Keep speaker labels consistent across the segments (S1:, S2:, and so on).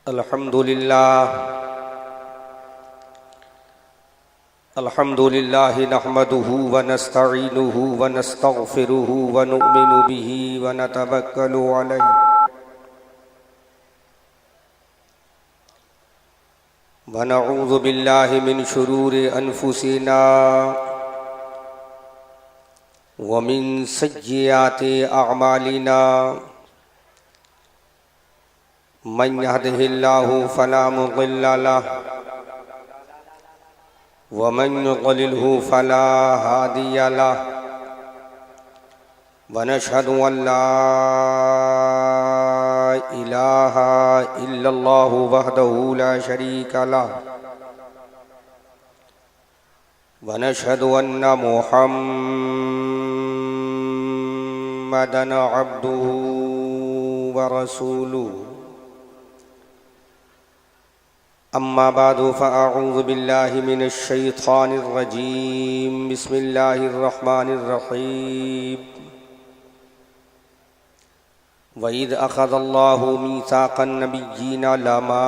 S1: अल्हम्दुलिल्लाह नहमदुहु व नस्तईनुहु व नस्तगफिरुहु व नुमिनु बिही व नतवक्कलु अलैहि व नऊज़ु बिल्लाहि मिन शुरूरि अनफुसिना व मिन सय्यिआति अअमालिना मन यहदिहिल्लाहु फला मुदिल्ल लहु व मन युद्लिलहु फला हादिय लहु व नशहदु अन ला इलाहा इल्लल्लाहु वहदहु ला शरीका लहु व नशहदु अन्ना मुहम्मदन अब्दुहु व रसूलुहु अम्मा बादु फ़अऊज़ु बिल्लाहि मिनश शैतानिर रजीम बिस्मिल्लाहिर रहमानिर रहीम व इज़ अख़ज़ल्लाहु मीसाक़न नबिय्यीना लमा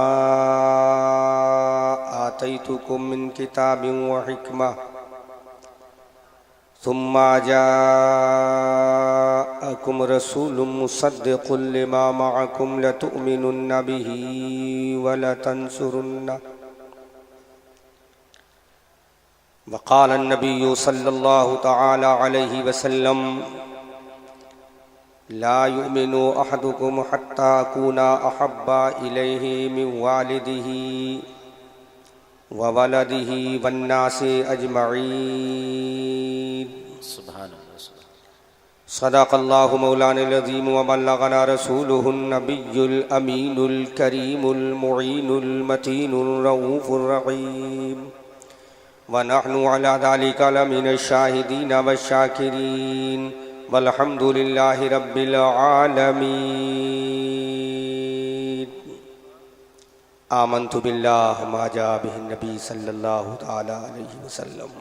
S1: आतैतुकुम मिन किताबिन व हिकमह सुम्मा जाअकुम रसूलुम मुसद्दिक़ुन लिमा मअकुम लतुअमिनुन्न बिही व लतंसुरुन्नह व क़ाल अन्नबिय्यु सल्लल्लाहु तआला अलैहि वसल्लम ला युमिनु अहदुकुम हत्ता अकूना अहब्बा इलैहि मिन वालिदिही व वलदिही वन्नासि अजमईन। सदक़ल्लाहु मौलानाल अज़ीम व बल्लगना रसूलुहुन नबियुल अमीनुल करीमुल मुईनुल मतीनुर रऊफ़ुर रहीम व नहनु अला ज़ालिका लमिनश शाहिदीन वश्शाकिरीन वल्हम्दुलिल्लाहि रब्बिल आलमीन। आमन्तु बिल्लाहि मा जा बिहिन नबी सल्लल्लाहु तआला अलैहि वसल्लम।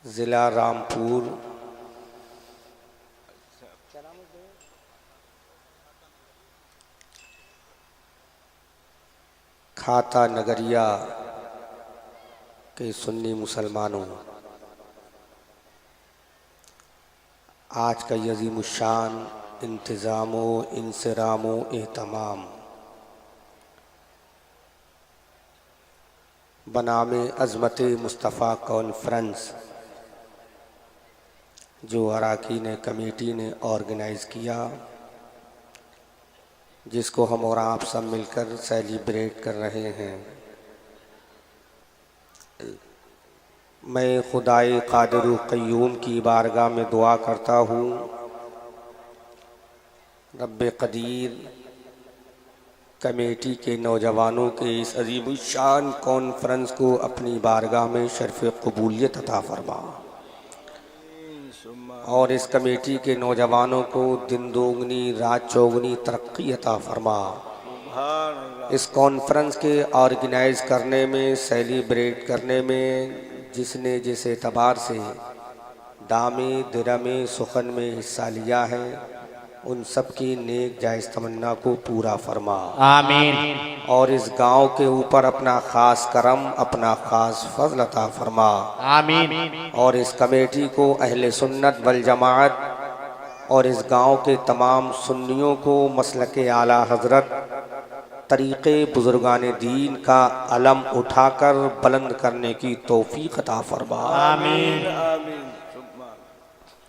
S1: ज़िला रामपुर खाता नगरिया के सुन्नी मुसलमानों, आज का यज़ीमुश्शान इंतज़ामो इंसिरामो एहतमाम बनामे अज़मत मुस्तफ़ा कॉन्फ्रेंस जो अराकीन कमेटी ने ऑर्गेनाइज़ किया, जिसको हम और आप सब मिलकर सेलिब्रेट कर रहे हैं। मैं खुदाए क़ादिर क़य्यूम की बारगाह में दुआ करता हूँ, रब्बे क़दीर कमेटी के नौजवानों के इस अज़ीमुश्शान कॉन्फ्रेंस को अपनी बारगाह में शर्फ़ क़बूलियत अता फरमा और इस कमेटी के नौजवानों को दिन दोगुनी रात चौगुनी तरक्की अता फरमा। इस कॉन्फ्रेंस के ऑर्गेनाइज़ करने में, सेलिब्रेट करने में जिसने जिस एतबार से दामे दिरमे सुखन में हिस्सा लिया है, उन सब की नेक जायज़ तमन्ना को पूरा फरमा,
S2: आमीन।
S1: और इस गांव के ऊपर अपना ख़ास करम, अपना ख़ास फज़ल अता फरमा,
S2: आमीन।
S1: और इस कमेटी को अहले सुन्नत वल जमाअत और इस गांव के तमाम सुन्नियों को मसलके आला हज़रत तरीक़े बुज़ुर्गान दीन का अलम उठाकर बुलंद करने की तौफ़ीक़ अता फरमा,
S2: आमीन।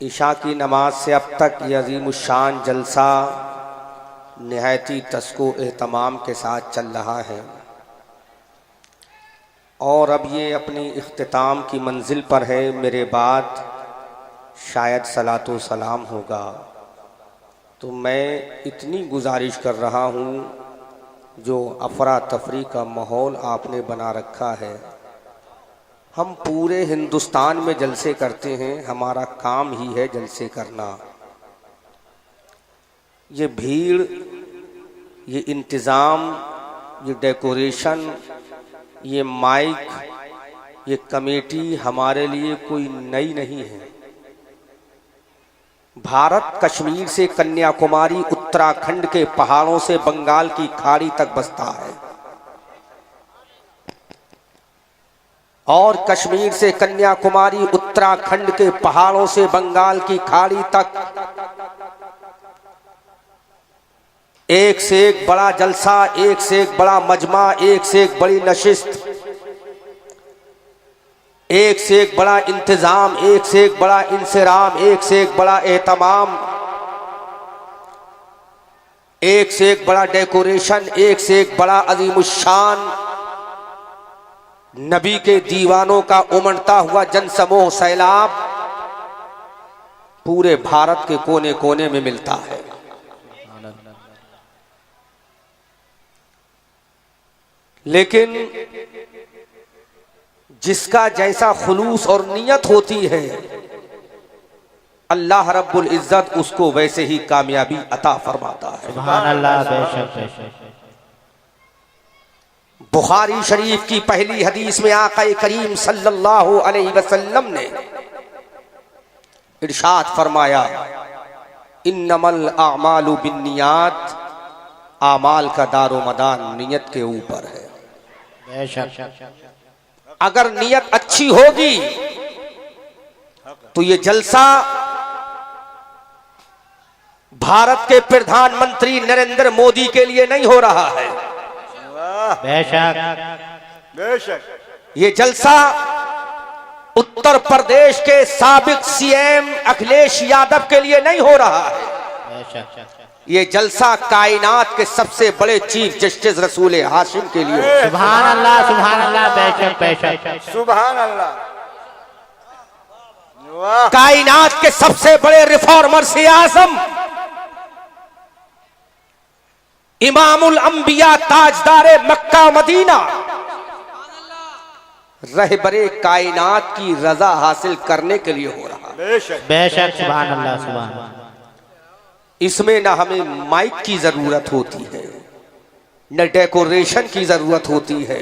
S1: इशा की नमाज से अब तक ये अज़ीमुश्शान जलसा निहायती तस्को एहतमाम के साथ चल रहा है और अब ये अपनी इख्तिताम की मंजिल पर है। मेरे बाद शायद सलातो सलाम होगा, तो मैं इतनी गुजारिश कर रहा हूँ, जो अफरा तफरी का माहौल आपने बना रखा है, हम पूरे हिंदुस्तान में जलसे करते हैं, हमारा काम ही है जलसे करना। ये भीड़, ये इंतज़ाम, ये डेकोरेशन, ये माइक, ये कमेटी हमारे लिए कोई नई नहीं है। भारत कश्मीर से कन्याकुमारी, उत्तराखंड के पहाड़ों से बंगाल की खाड़ी तक बसता है। और कश्मीर से कन्याकुमारी, उत्तराखंड के पहाड़ों से बंगाल की खाड़ी तक एक से एक बड़ा जलसा, एक से एक बड़ा मजमा, एक से एक बड़ी नशिस्त, एक से एक बड़ा इंतजाम, एक से एक बड़ा इंसराम, एक से एक बड़ा एहतमाम, एक से एक बड़ा डेकोरेशन, एक से एक बड़ा अजीमुशान, नबी के दीवानों का उमड़ता हुआ जनसमूह सैलाब पूरे भारत के कोने कोने में मिलता है। लेकिन जिसका जैसा खुलूस और नियत होती है, अल्लाह रब्बुल इज्जत उसको वैसे ही कामयाबी अता फरमाता है।
S2: सुभान अल्लाह। बेशक बेशक।
S1: बुखारी शरीफ की पहली हदीस में आका करीम सल्लल्लाहु अलैहि वसल्लम ने इरशाद फरमाया, इन्नमल आमालु बिन्नियात, आमाल का दारो मदार नियत के ऊपर है।
S2: बेशक।
S1: अगर नियत अच्छी होगी तो ये जलसा भारत के प्रधानमंत्री नरेंद्र मोदी के लिए नहीं हो रहा है।
S2: बेशक
S3: बेशक।
S1: ये जलसा उत्तर प्रदेश के साबिक सीएम अखिलेश यादव के लिए नहीं हो रहा है।
S2: बेशक।
S1: ये जलसा कायनात के सबसे बड़े चीफ जस्टिस रसूल हाशिम के लिए।
S2: सुभान अल्लाह। सुभान अल्लाह। बेशक बेशक।
S3: सुभान अल्लाह। वाह।
S1: कायनात के सबसे बड़े रिफॉर्मर से आजम, इमामुल अंबिया, ताजदारे मक्का मदीना, रहबरे कायनात की रजा हासिल करने के लिए हो रहा है।
S3: बेशक
S2: बेशक। सुभान अल्लाह। सुभान।
S1: इसमें न हमें माइक की जरूरत होती है, न डेकोरेशन की जरूरत होती है,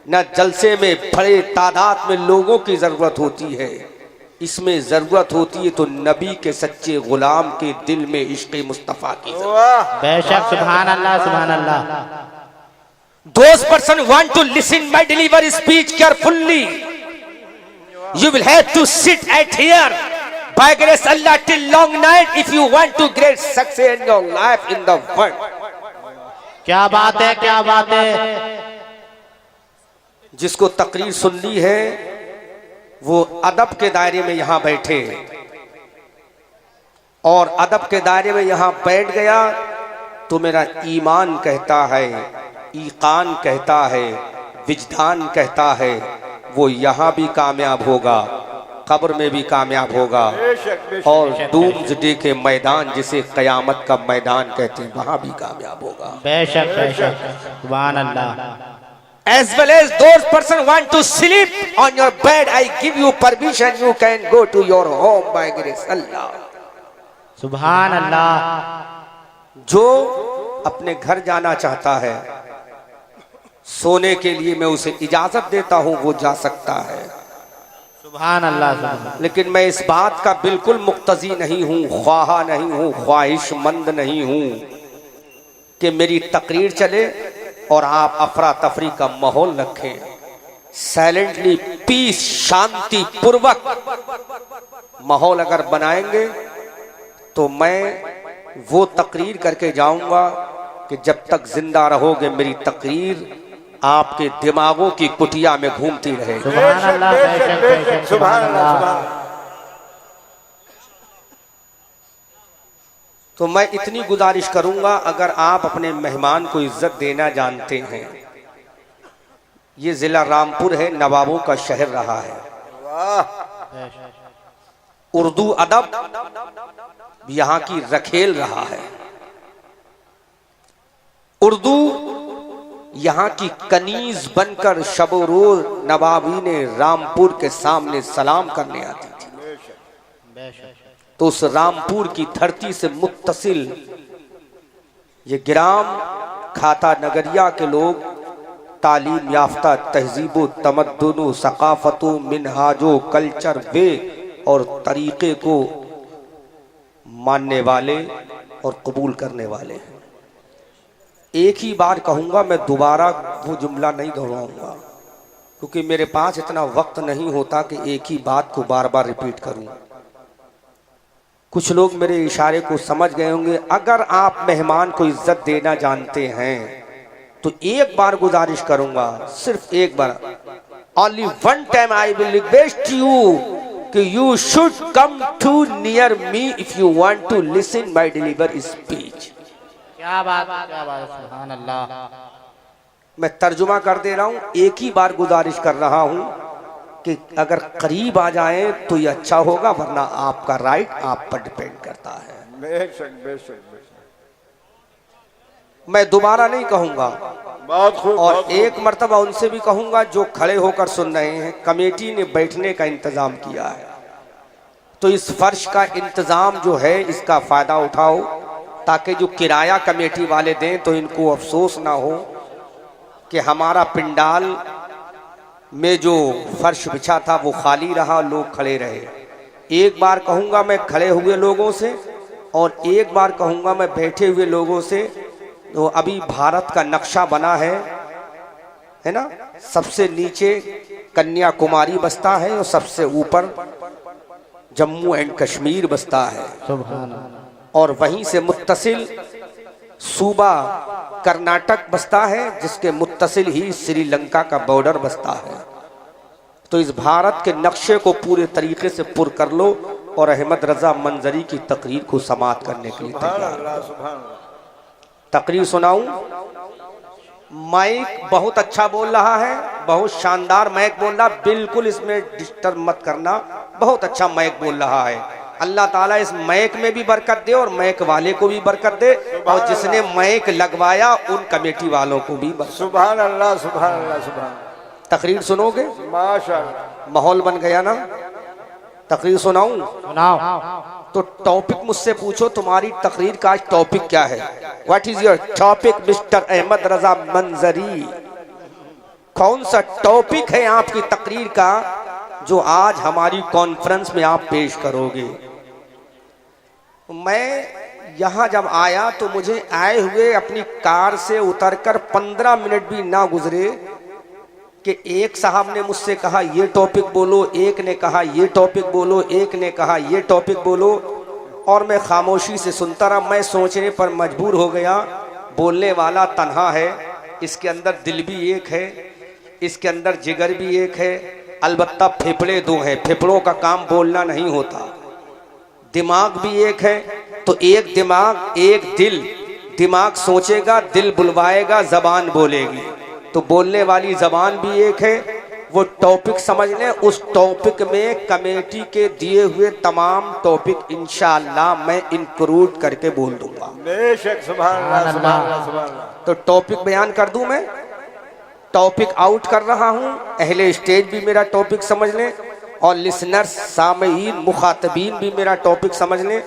S1: न जलसे में बड़े तादाद में लोगों की जरूरत होती है। इसमें जरूरत होती है तो नबी के सच्चे गुलाम के दिल में इश्क़ मुस्तफा की जरूरत।
S3: वाह।
S2: बेशक। सुभान अल्लाह। सुभान अल्लाह।
S1: Those person want to listen my deliver speech carefully. You will have to sit at here by grace Allah till long night if you want to great success in your life in the world.
S2: क्या बात है, क्या बात है।
S1: जिसको तकरीर सुननी है वो अदब के दायरे में यहां बैठे, और अदब के दायरे में यहां बैठ गया तो मेरा ईमान कहता है, ईकान कहता है, विजदान कहता है, वो यहां भी कामयाब होगा, कब्र में भी कामयाब होगा, और डूम्सडे के मैदान जिसे कयामत का मैदान कहते हैं वहां भी कामयाब होगा।
S2: बेशक बेशक। सुभान अल्लाह।
S1: As well as those person want to sleep on your bed, I give you permission, you can go to your home by grace Allah.
S2: सुभान अल्लाह।
S1: जो अपने घर जाना चाहता है, सोने के लिए मैं उसे इजाजत देता हूं, वो जा सकता है।
S2: सुभान अल्लाह। सुभान।
S1: लेकिन मैं इस बात का बिल्कुल मुक्तजी नहीं हूं, ख्वाहा नहीं हूं, ख्वाहिशमंद नहीं हूं कि मेरी तकरीर चले और आप अफरा तफरी का माहौल रखें। साइलेंटली, पीस, शांति पूर्वक माहौल अगर बनाएंगे तो मैं वो तकरीर करके जाऊंगा कि जब तक जिंदा रहोगे मेरी तकरीर आपके दिमागों की कुटिया में घूमती रहेगी।
S2: सुभान अल्लाह। बेशक बेशक।
S3: सुभान अल्लाह।
S1: तो मैं इतनी गुजारिश करूंगा, अगर आप अपने मेहमान को इज्जत देना जानते हैं, ये जिला रामपुर है, नवाबों का शहर रहा है।
S3: वाह।
S1: उर्दू अदब यहाँ की रखेल रहा है। उर्दू यहाँ की कनीज बनकर शबो रोज नवाबीने रामपुर के सामने सलाम करने आती थी। तो उस रामपुर की धरती से मुत्तसिल ये ग्राम खाता नगरिया के लोग तालीम याफ्ता, तहजीबो, तमद्दुनो, सकाफतो, मिनहाजो, कल्चर वे और तरीके को मानने वाले और कबूल करने वाले हैं। एक ही बार कहूँगा, मैं दोबारा वो जुमला नहीं दोहराऊंगा, क्योंकि मेरे पास इतना वक्त नहीं होता कि एक ही बात को बार बार रिपीट करूं। कुछ लोग मेरे इशारे को समझ गए होंगे। अगर आप मेहमान को इज्जत देना जानते हैं तो एक बार गुजारिश करूंगा, सिर्फ एक बार, only one time I will request you कि you should come to near me if you want to listen my deliver speech.
S2: क्या बात, क्या बात, सुभान अल्लाह।
S1: मैं तर्जुमा कर दे रहा हूं, एक ही बार गुजारिश कर रहा हूं कि अगर करीब आ जाएं तो ये अच्छा होगा, वरना आपका राइट आप पर डिपेंड करता है।
S3: बेशक बेशक बेशक।
S1: मैं दोबारा नहीं कहूंगा,
S3: बहुत खूब।
S1: और
S3: बहुत खूब।
S1: एक मर्तबा उनसे भी कहूंगा जो खड़े होकर सुन रहे हैं, कमेटी ने बैठने का इंतजाम किया है, तो इस फर्श का इंतजाम जो है इसका फायदा उठाओ, ताकि जो किराया कमेटी वाले दें तो इनको अफसोस ना हो कि हमारा पिंडाल में जो फर्श बिछा था वो खाली रहा, लोग खड़े रहे। एक बार कहूँगा मैं खड़े हुए लोगों से, और एक बार कहूँगा मैं बैठे हुए लोगों से। तो अभी भारत का नक्शा बना है ना, सबसे नीचे कन्याकुमारी बसता है और सबसे ऊपर जम्मू एंड कश्मीर बसता है,
S2: सुभान,
S1: और वहीं से मुत्तसिल सूबा कर्नाटक बसता है, जिसके मुत्तसिल ही श्रीलंका का बॉर्डर बसता है। तो इस भारत के नक्शे को पूरे तरीके से पुर कर लो, और अहमद रजा मंजरी की तकरीर को समाप्त करने के लिए तैयार।
S3: सुभान अल्लाह।
S1: तकरीर सुनाऊं? माइक बहुत अच्छा बोल रहा है, बहुत शानदार माइक बोल रहा, बिल्कुल इसमें डिस्टर्ब मत करना, बहुत अच्छा माइक बोल रहा है। अल्लाह ताला इस मैक में भी बरकत दे और मैक वाले को भी बरकत दे, और जिसने मैक लगवाया उन कमेटी वालों को भी बरकत।
S3: सुभान अल्लाह सुभान अल्लाह सुभान।
S1: तकरीर सुनोगे?
S3: माशाअल्लाह।
S1: माहौल बन गया ना? तकरीर सुनाऊं?
S2: सुनाओ।
S1: तो टॉपिक मुझसे पूछो, तुम्हारी तकरीर का आज टॉपिक क्या है? What is your topic mister Ahmad Raza Manjari? कौन सा टॉपिक है आपकी तकरीर का जो आज हमारी कॉन्फ्रेंस में आप पेश करोगे? मैं यहाँ जब आया तो मुझे आए हुए अपनी कार से उतरकर 15 मिनट भी ना गुजरे कि एक साहब ने मुझसे कहा ये टॉपिक बोलो, एक ने कहा ये टॉपिक बोलो, एक ने कहा ये टॉपिक बोलो, और मैं खामोशी से सुनता रहा। मैं सोचने पर मजबूर हो गया, बोलने वाला तन्हा है, इसके अंदर दिल भी एक है, इसके अंदर जिगर भी एक है, अलबत्ता फेफड़े दो हैं, फेफड़ों का काम बोलना नहीं होता, दिमाग भी एक है। तो एक दिमाग एक दिल, दिमाग सोचेगा, दिल बुलवाएगा, जबान बोलेगी, तो बोलने वाली जबान भी एक है। वो टॉपिक समझ लें, उस टॉपिक में कमेटी के दिए हुए तमाम टॉपिक इंशाअल्लाह मैं इंक्लूड करके बोल दूंगा।
S3: बेशक। सुभान अल्लाह सुभान अल्लाह सुभान अल्लाह।
S1: तो टॉपिक बयान कर दूं, मैं टॉपिक आउट कर रहा हूं, अहले स्टेज भी मेरा टॉपिक समझ लें, और लिसनर्स, सामईन, मुखातबीन भी मेरा टॉपिक समझ लें।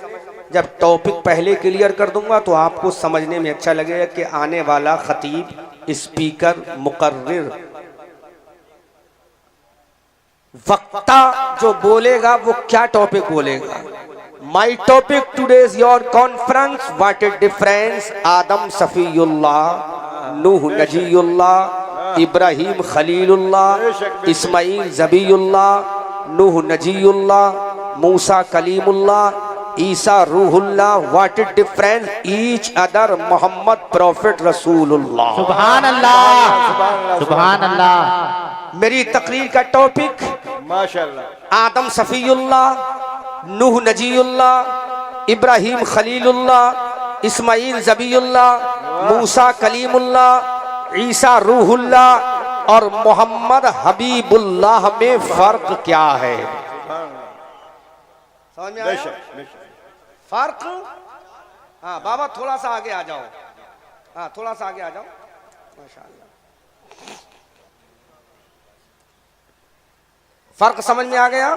S1: जब टॉपिक पहले क्लियर कर दूंगा तो आपको समझने में अच्छा लगेगा कि आने वाला खतीब, स्पीकर, मुकर्रिर, वक्ता जो बोलेगा वो क्या टॉपिक बोलेगा। My topic today is your conference, what is difference Adam Safiullah, Nuh Najiullah, Ibrahim Khalilullah, Ismail Zabiullah, Nuh Najiullah, Musa Kalimullah, Isa Ruhullah, what is difference each other Mohammad prophet Rasulullah.
S2: सुभान अल्लाह, सुभान अल्लाह।
S1: मेरी तकरीर का टॉपिक
S3: माशाअल्लाह।
S1: आदम सफीउल्लाह, नूह नजीउल्लाह, इब्राहिम खलीलुल्लाह, इस्माइल ज़बीउल्लाह, मूसा कलीमुल्लाह, ईसा रूहुल्लाह और मोहम्मद हबीबुल्लाह में फर्क क्या है? समझ में आया? फर्क? हाँ बाबा, थोड़ा सा आगे आ जाओ, हाँ थोड़ा सा आगे आ जाओ, माशाअल्लाह। फर्क समझ में आ गया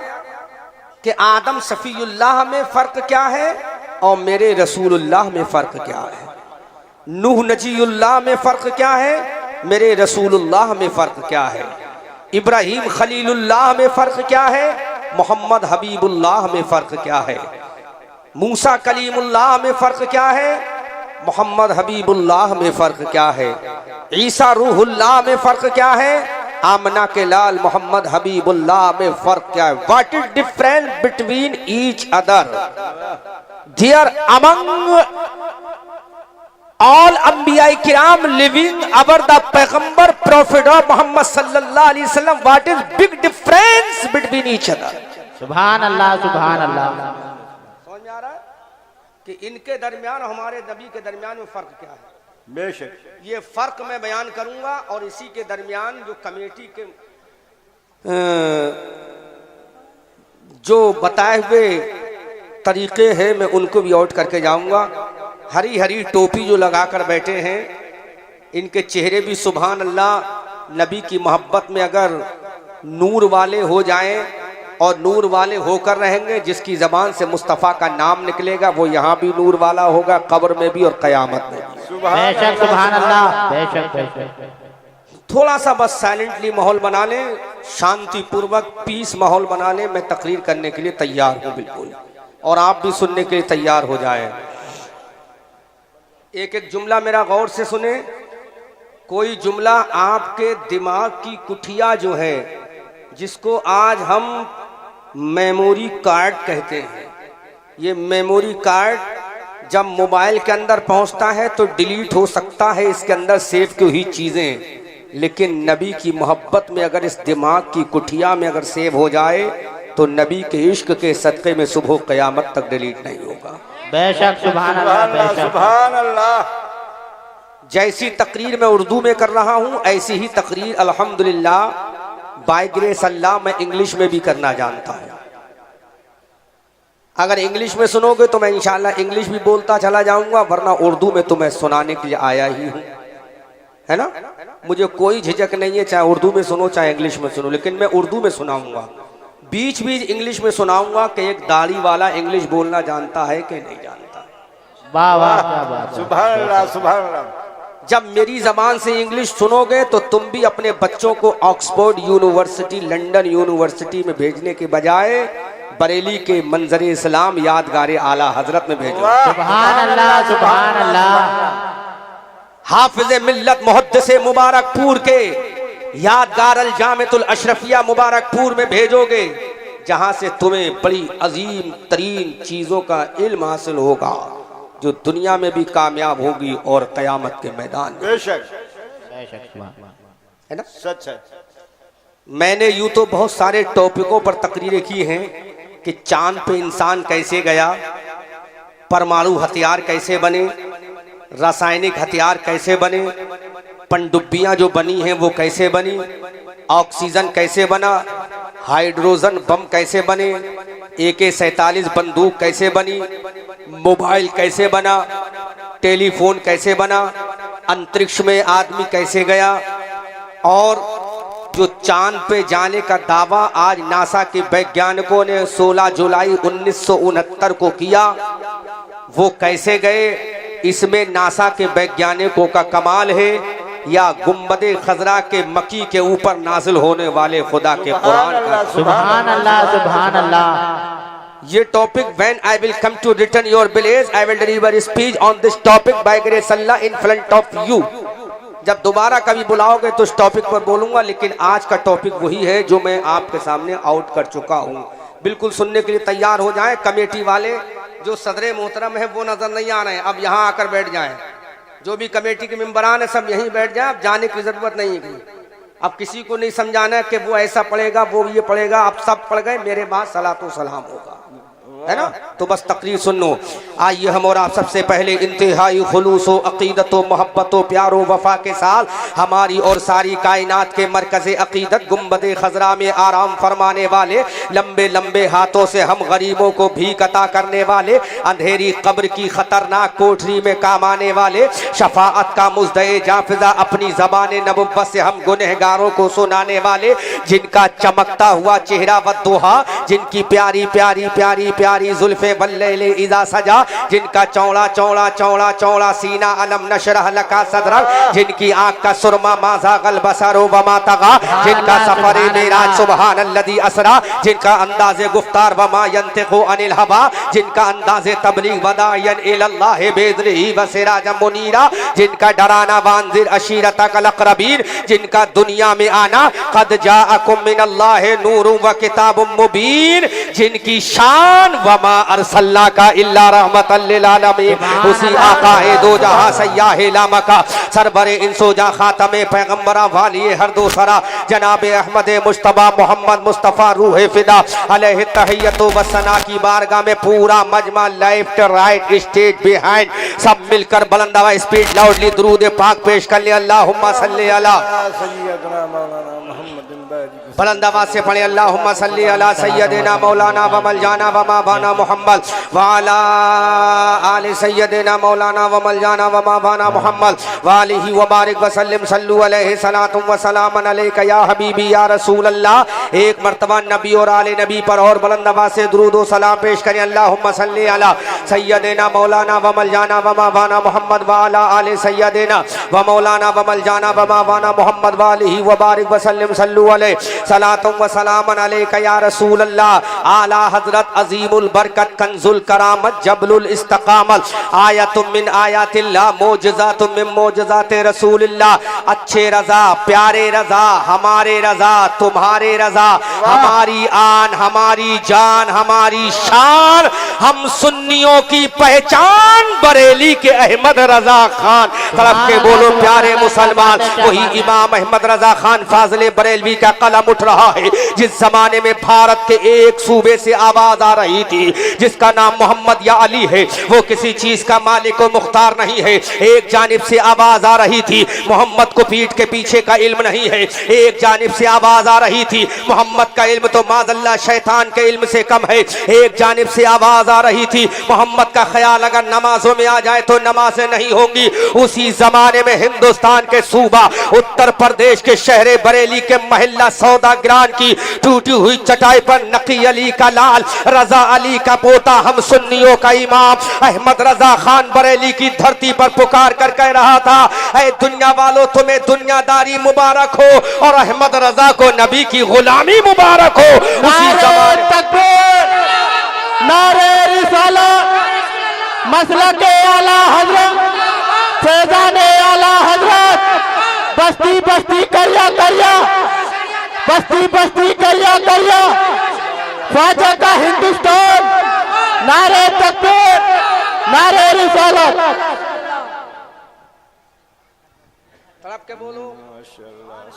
S1: कि आदम सफीउल्लाह में फर्क क्या है और मेरे रसूलुल्लाह में फर्क क्या है, नूह नजीउल्लाह में फर्क क्या है, मेरे रसूलुल्लाह में फर्क क्या है, इब्राहिम खलीलुल्लाह में फर्क क्या है, मोहम्मद हबीबुल्लाह में फर्क क्या है। मूसा कलीमुल्लाह में फ़र्क क्या है, मोहम्मद हबीबुल्लाह में फ़र्क क्या है, ईसा रूहुल्लाह में फ़र्क क्या है, आमना के लाल मोहम्मद हबीबुल्लाह में फ़र्क क्या है। What is difference between each other there among all अंबिया किराम लिविंग अवर द पैगंबर प्रॉफिट ऑफ मोहम्मद सल्लल्लाहु अलैहि वसल्लम, what is big difference between each other.
S2: सुभान अल्लाह सुभान अल्लाह।
S1: समझ में आ रहा है कि इनके दरमियान और हमारे नबी के दरमियान में फर्क क्या है।
S3: बेशक
S1: ये फर्क मैं बयान करूंगा और इसी के दरमियान जो कमेटी के जो बताए हुए तरीके हैं मैं उनको भी आउट करके जाऊंगा। हरी हरी टोपी जो लगा कर बैठे हैं, इनके चेहरे भी सुभान अल्लाह नबी की मोहब्बत में अगर नूर वाले हो जाएं और नूर वाले होकर रहेंगे, जिसकी ज़बान से मुस्तफ़ा का नाम निकलेगा वो यहाँ भी नूर वाला होगा, कब्र में भी और क़यामत में भी।
S2: बेशक सुभान अल्लाह, बेशक बेशक।
S1: थोड़ा सा बस साइलेंटली माहौल बना लें, शांति पूर्वक पीस माहौल बना लें। मैं तकरीर करने के लिए तैयार हूँ बिल्कुल, और आप भी सुनने के लिए तैयार हो जाए। एक एक जुमला मेरा गौर से सुने। कोई जुमला आपके दिमाग की कुठिया जो है, जिसको आज हम मेमोरी कार्ड कहते हैं, ये मेमोरी कार्ड जब मोबाइल के अंदर पहुंचता है तो डिलीट हो सकता है इसके अंदर सेव की हुई चीज़ें, लेकिन नबी की मोहब्बत में अगर इस दिमाग की कुठिया में अगर सेव हो जाए तो नबी के इश्क के सदक़े में सुबह क़यामत तक डिलीट नहीं होगा।
S2: बेशक सुभान अल्लाह, बेशक
S3: सुभान अल्लाह।
S1: जैसी तकरीर मैं उर्दू में कर रहा हूँ, ऐसी ही तकरीर अल्हम्दुलिल्लाह बाय ग्रेस अल्लाह मैं इंग्लिश में भी करना जानता हूँ। अगर इंग्लिश में सुनोगे तो मैं इंशाल्लाह इंग्लिश भी बोलता चला जाऊंगा, वरना उर्दू में तो मैं सुनाने के लिए आया ही हूँ, है ना। मुझे कोई झिझक नहीं है, चाहे उर्दू में सुनो चाहे इंग्लिश में सुनो, लेकिन मैं उर्दू में सुनाऊंगा। बीच बीच इंग्लिश में सुनाऊंगा कि एक दाढ़ी वाला इंग्लिश बोलना जानता है कि नहीं जानता।
S2: वाह वाह, क्या बात है।
S3: सुभान अल्लाह सुभान अल्लाह।
S1: जब मेरी जबान से इंग्लिश सुनोगे तो तुम भी अपने बच्चों को ऑक्सफोर्ड यूनिवर्सिटी, लंदन यूनिवर्सिटी में भेजने के बजाय बरेली के मंजर इस्लाम यादगार आला हजरत में भेजो।
S2: सुभान अल्लाह सुभान अल्लाह।
S1: हाफिज मिल्लत मुहद्दिस मुबारकपुर के यादगार अल जामिअतुल अशरफिया मुबारकपुर में भेजोगे, जहां से तुम्हें बड़ी अजीम तरीन चीजों का इल्म हासिल होगा, जो दुनिया में भी कामयाब होगी और कयामत के मैदान में।
S3: बेशक
S1: है ना,
S3: सच है।
S1: मैंने यूं तो बहुत सारे टॉपिकों पर तकरीरें की हैं कि चांद पे इंसान कैसे गया, परमाणु हथियार कैसे बने, रासायनिक हथियार कैसे बने, पनडुब्बियां जो बनी हैं वो कैसे बनी, ऑक्सीजन कैसे बना, हाइड्रोजन बम कैसे बने, AK-47 बंदूक कैसे बनी, मोबाइल कैसे बना, टेलीफोन कैसे बना, अंतरिक्ष में आदमी कैसे गया, और जो चांद पे जाने का दावा आज नासा के वैज्ञानिकों ने 16 जुलाई 1969 को किया, वो कैसे गए। इसमें नासा के वैज्ञानिकों का कमाल है या गुम्बदे खजरा के मकी के ऊपर नाजिल होने वाले खुदा के कुरान का।
S2: सुभान अल्लाह सुभान अल्लाह।
S1: ये topic when I will come to return your village I will deliver speech on this topic by grace Allah in front of you. जब दोबारा कभी बुलाओगे तो इस टॉपिक पर बोलूंगा, लेकिन आज का टॉपिक वही है जो मैं आपके सामने आउट कर चुका हूँ। बिल्कुल सुनने के लिए तैयार हो जाएं। कमेटी वाले जो सदरे मोहतरम है वो नजर नहीं आ रहे हैं, अब यहाँ आकर बैठ जाएं। जो भी कमेटी के मेंबरान है सब यहीं बैठ जाएं, अब जाने की जरूरत नहीं है। अब किसी को नहीं समझाना है कि वो ऐसा पढ़ेगा वो ये पढ़ेगा, अब सब पढ़ गए, मेरे बाद सलातो सलाम होगा, है ना। तो बस तकरीर सुन लो। आइए हम और आप सबसे पहले इंतहाई खुलूस अकीदत मोहब्बत प्यारो वफा के साथ हमारी और सारी कायनात के मरकज़ अकीदत गुम्बदे खजरा में आराम फरमाने वाले, लंबे लंबे हाथों से हम गरीबों को भीख अता करने वाले, अंधेरी कब्र की खतरनाक कोठरी में काम आने वाले, शफाअत का मुज़्दए जाफिज़ा अपनी ज़बान नबुव्वत से हम गुनहगारों को सुनाने वाले, जिनका चमकता हुआ चेहरा वद्दुहा, जिनकी प्यारी प्यारी प्यारी प्यारी जारी जुल्फे वल्लैली इज़ा सजा, जिनका चौड़ा चौड़ा चौड़ा चौड़ा सीना अलम नशरह लका सदरक, जिनकी आँख का सुरमा माज़ा गल बसरो वमा तगा, जिनका सफर मेराज सुबहानल्लज़ी असरा, जिनका अंदाज़े गुफ्तार वमा यंतिक़ु अनिल हवा, जिनका अंदाज़े तबलीग वदायन इलल्लाह बिइज़निही व सिराजम मुनीरा, जिनका डराना वांज़िर अशीरतकल अक़रबीन, जिनका दुनिया में आना क़द जाअकुम मिनल्लाहि नूरुन व किताबुम मुबीन, जिनकी शान वमा अरसलनाका इल्ला रहमतल लिल आलमीन, उसी आक़ाए दो जहां सय्याहे लामका सरबरे इंसो जा खातमे पैगंबरा वाली हर दो सरा जनाब अहमद मुश्तबा मोहम्मद मुस्तफ़ा रूह फिदा अलैहि तहियतु व सना की बारगाह में पूरा मजमा लेफ्ट राइट स्टेज बिहाइंड सब मिलकर बुलंद आवाज़ स्पीड लाउडली दुरूद पाक पेश कर ले। अल्लाहुम्मा सल्ली अला
S3: सय्यदना मौलाना मोहम्मद बाजी
S1: बुलंद आवाज़ से पढ़े अल्लाहुम्मा सल्ली अला सय्यदिना मौलाना व मलजाना व माबाना मोहम्मद व अला आलि सय्यदिना मौलाना व मलजाना व माबाना मोहम्मद व आलिहि व बारिक व सल्लिम सल्लु अलैहि सलातुम व सलामन अलैका या हबीबी या रसूल अल्लाह। एक मर्तबा नबी और आले नबी पर और बुलंद आवाज़ से दुरूद व सलाम पेश करें। अल्लाहुम्मा सल्ली अला सय्यदिना मौलाना व मलजाना व माबाना मोहम्मद व अला आलि सय्यदिना व मौलाना व मलजाना व माबाना मोहम्मद व आलिहि व बारिक व सल्लिम सल्लु अलैहि सलातुम व सलामन अलैका या रसूल अल्लाह। आला हजरत अजीमुल बरकत कंजुल करामत जबलुल इस्तकामत आयतुम मिन आयातिल्लाह मोजज़ातुम मिन मोजज़ाते रसूलिल्लाह। अच्छे रजा प्यारे रजा हमारे रजा तुम्हारे रजा हमारी आन हमारी जान हमारी शान हम सुन्नियों की पहचान बरेली के अहमद रजा खान। तरफ के बोलो प्यारे मुसलमान, वही इमाम अहमद रजा खान फाजले बरेलवी का कलम उठ रहा है। जिस जमाने में भारत के एक सूबे से आवाज आ रही थी जिसका नाम मोहम्मद या अली है, वो किसी चीज का मालिक व मुख्तार नहीं है। एक जानिब से आवाज आ रही थी मोहम्मद को पीठ के पीछे का इल्म नहीं है, एक जानिब से आवाज आ रही थी मोहम्मद का इल्म तो माज़अल्लाह शैतान के इल्म से कम है। एक जानिब से आवाज आ रही थी मोहम्मद का ख्याल अगर नमाजों में आ जाए तो नमाजें नहीं होंगी। उसी जमाने में हिंदुस्तान के सूबा उत्तर प्रदेश के शहर बरेली के महल्ला सौदा ग्रान की टूटी हुई चटाई पर नकी अली का लाल रजा अली का पोता हम सुन्नियों का इमाम अहमद रजा खान बरेली की धरती पर पुकार कर कह रहा था, ऐ दुनिया वालों तुम्हें दुनियादारी मुबारक हो और अहमद रजा को नबी की गुलामी मुबारक हो। उसी जमाने
S2: तकबीर नारे रिसालत मसलके आला हजरत फैजाने आला हजरत बस्ती बस्ती करिया करिया बस्ती बस्ती करिया करिया ख्वाजा का हिंदुस्तान नारे तकबीर नारे रिसालत।
S1: तड़प के बोलो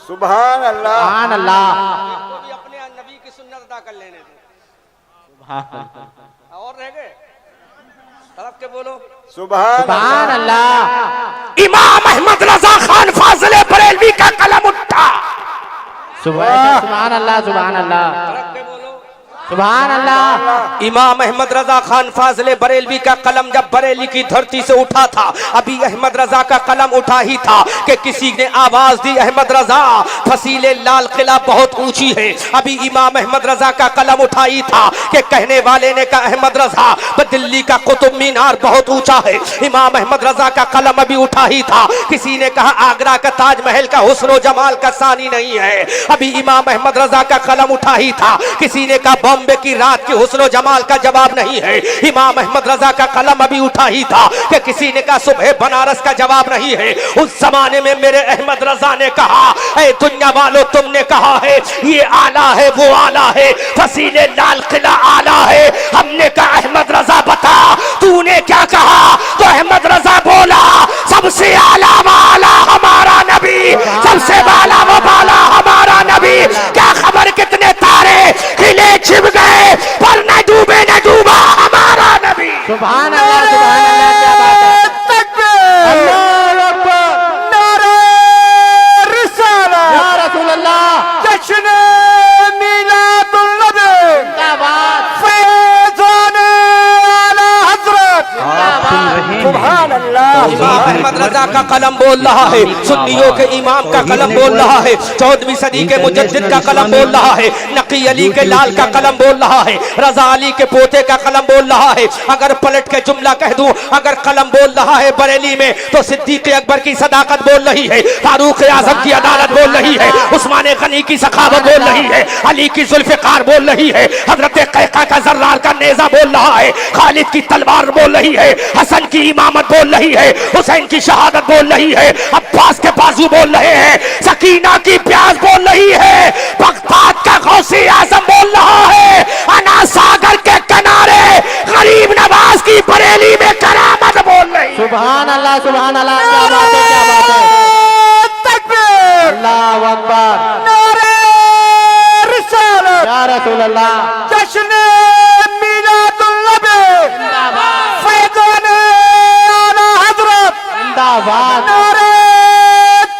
S3: सुभान अल्लाह
S2: सुभान अल्लाह
S1: को भी अपने नबी की सुन्नत अदा कर लेने दो और रह गए। तड़प के बोलो
S2: सुभान अल्लाह।
S1: इमाम अहमद रजा खान फाजले बरेलवी का कलम उठा।
S2: सुभान अल्लाह सुभान अल्लाह
S1: तड़प के बोलो
S2: सुभान अल्लाह।
S1: इमाम अहमद रजा खान फाजले बरेलवी का कलम जब बरेली की धरती से उठा था, अभी अहमद रजा का कलम उठा ही था कि किसी ने आवाज दी, अहमद रजा फसीले लाल किला बहुत ऊंची है। अभी इमाम अहमद रजा का कलम उठा ही था कि कहने वाले ने कहा अहमद रजा दिल्ली का कुतुब मीनार बहुत ऊंचा है। इमाम अहमद रजा का कलम अभी उठा ही था, किसी ने कहा आगरा का ताजमहल का हुस्न व जमाल का सानी नहीं है। अभी इमाम अहमद रजा का कलम उठा ही था, किसी ने कहा बॉम्बे की रात की हुस्न जमाल का जवाब नहीं है। इमाम अहमद रजा का कलम अभी उठा ही था कि किसी ने कहा सुबह बनारस का जवाब नहीं है। उस जमाने में मेरे अहमद रजा ने कहा, ऐ दुनिया वालों तुमने कहा है ये आला है वो आला है, फसीले लाल किला आला है। हमने कहा अहमद रजा बता तूने क्या कहा? तो अहमद रजा बोला सबसे आला वाला हमारा नबी, सबसे बाला वो बाला हमारा नबी। क्या खबर कितने तारे खिले छिप गए पर न डूबे न डूबा हमारा नबी।
S2: सुभान अल्लाह सुभान अल्लाह। क्या बात है, अल्लाह अकबर
S3: नारे रिसालत
S2: या रसूल अल्लाह।
S3: जश्न मीलादुन नबी
S2: क्या बात
S1: अहमद रजा का कलम बोल रहा है, सुन्नियों के इमाम का कलम बोल रहा है, 14वीं सदी के मुजद्दिद का कलम बोल रहा है, नकी अली के लाल का कलम बोल रहा है, रजा अली के पोते का कलम बोल रहा है। अगर पलट के जुमला कह दूं, अगर कलम बोल रहा है बरेली में तो सिद्दीक अकबर की सदाकत बोल रही है, फारूक आजम की अदालत बोल रही है, उस्मान गनी की सखावत बोल रही है, अली की जुल्फ़िकार बोल रही है, हजरत कैका का जर्रार का नेजा बोल रहा है, खालिद की तलवार बोल रही है, हसन की इमामत बोल रही है, हुसैन की शहादत बोल रही है, अब्बास के बाजू बोल रहे हैं, सकीना की प्यास बोल रही है, बगदाद का गौसे आजम बोल रहा है, अना सागर के किनारे गरीब नवाज की बरेली में करामत बोल रही है।
S2: सुभान अल्लाह, सुभान अल्लाह, क्या बात है, क्या बात है।
S3: तकबीर,
S2: अल्लाह अकबर,
S3: नारे रिसालत,
S2: या रसूल अल्लाह,
S3: जश्न मीलादुन नबी, फैज़ान आला हज़रत,
S2: जिंदाबाद,
S3: नारे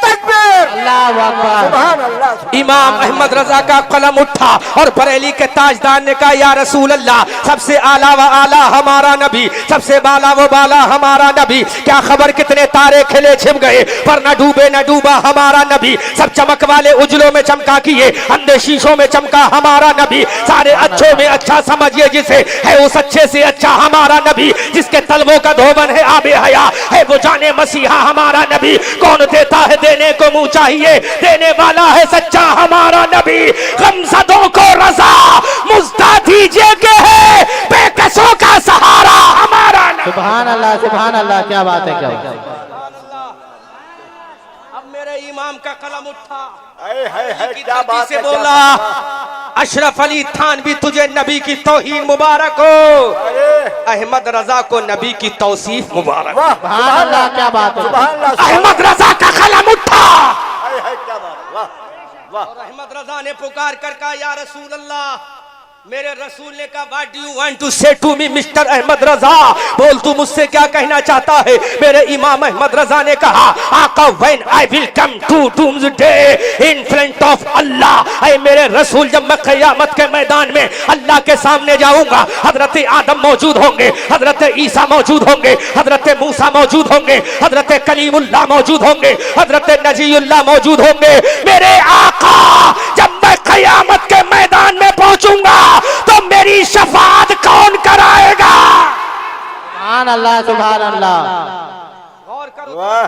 S3: तकबीर,
S2: अल्लाह अकबर।
S3: सुभान अल्लाह।
S1: इमाम अहमद रजा का कलम उठा और बरेली के ताजदार ने कहा, या रसूल अल्लाह, सबसे आला व आला हमारा नबी, सबसे बाला व बाला हमारा नबी, क्या खबर कितने तारे खिले छिप गए पर न डूबे न डूबा हमारा नबी, सब चमक वाले उजलों में चमका किए, अंधे शीशों में चमका हमारा नबी, सारे अच्छों में अच्छा समझिए जिसे, है उस अच्छे से अच्छा हमारा नबी, जिसके तलवों का धोबन है आबे हया, है वो जाने मसीहा हमारा नबी, कौन देता है देने को मुंह चाहिए, देने वाला है सच्चा हमारा नबी, गमज़दों को रज़ा मुज़्दा दीजिए के है बेकसों का सहारा हमारा नबी।
S2: सुभान अल्लाह, सुभान अल्लाह, क्या बात है, क्या बात है।
S1: अब मेरे इमाम का कलम उठा,
S3: है
S1: की
S3: क्या
S1: धरती
S3: बात
S1: से
S3: है,
S1: बोला, अशरफ अली थानवी तुझे नबी की तौहीन मुबारक हो, अहमद रजा को नबी की तौसीफ मुबारक।
S3: वाह,
S2: सुभान अल्लाह, क्या बात है।
S3: सुभान अल्लाह,
S1: अहमद रजा का कलम उठा
S3: है क्या बात, वाह वाह।
S1: और अहमद रजा ने पुकार कर कहा, या रसूल अल्लाह, मेरे रसूल ने कहा, what do you want to say to me mister Ahmad Raza, बोल तू मुझसे क्या कहना चाहता है। मेरे इमाम अहमद रजा ने कहा, आका when I will come to doomsday in front of Allah, ऐ मेरे रसूल, जब मैं क़यामत के मैदान में अल्लाह के सामने जाऊंगा, हजरत आदम मौजूद होंगे, हजरत ईसा मौजूद होंगे, हजरत मूसा मौजूद होंगे, हजरत कलीमुल्लाह मौजूद होंगे, हजरत नजीउल्लाह मौजूद होंगे। मेरे आका जब मैं क़यामत के मैदान में पहुंचूंगा तो मेरी शफाअत कौन कराएगा।
S2: सुभान अल्लाह, सुभान अल्लाह।
S3: वाह,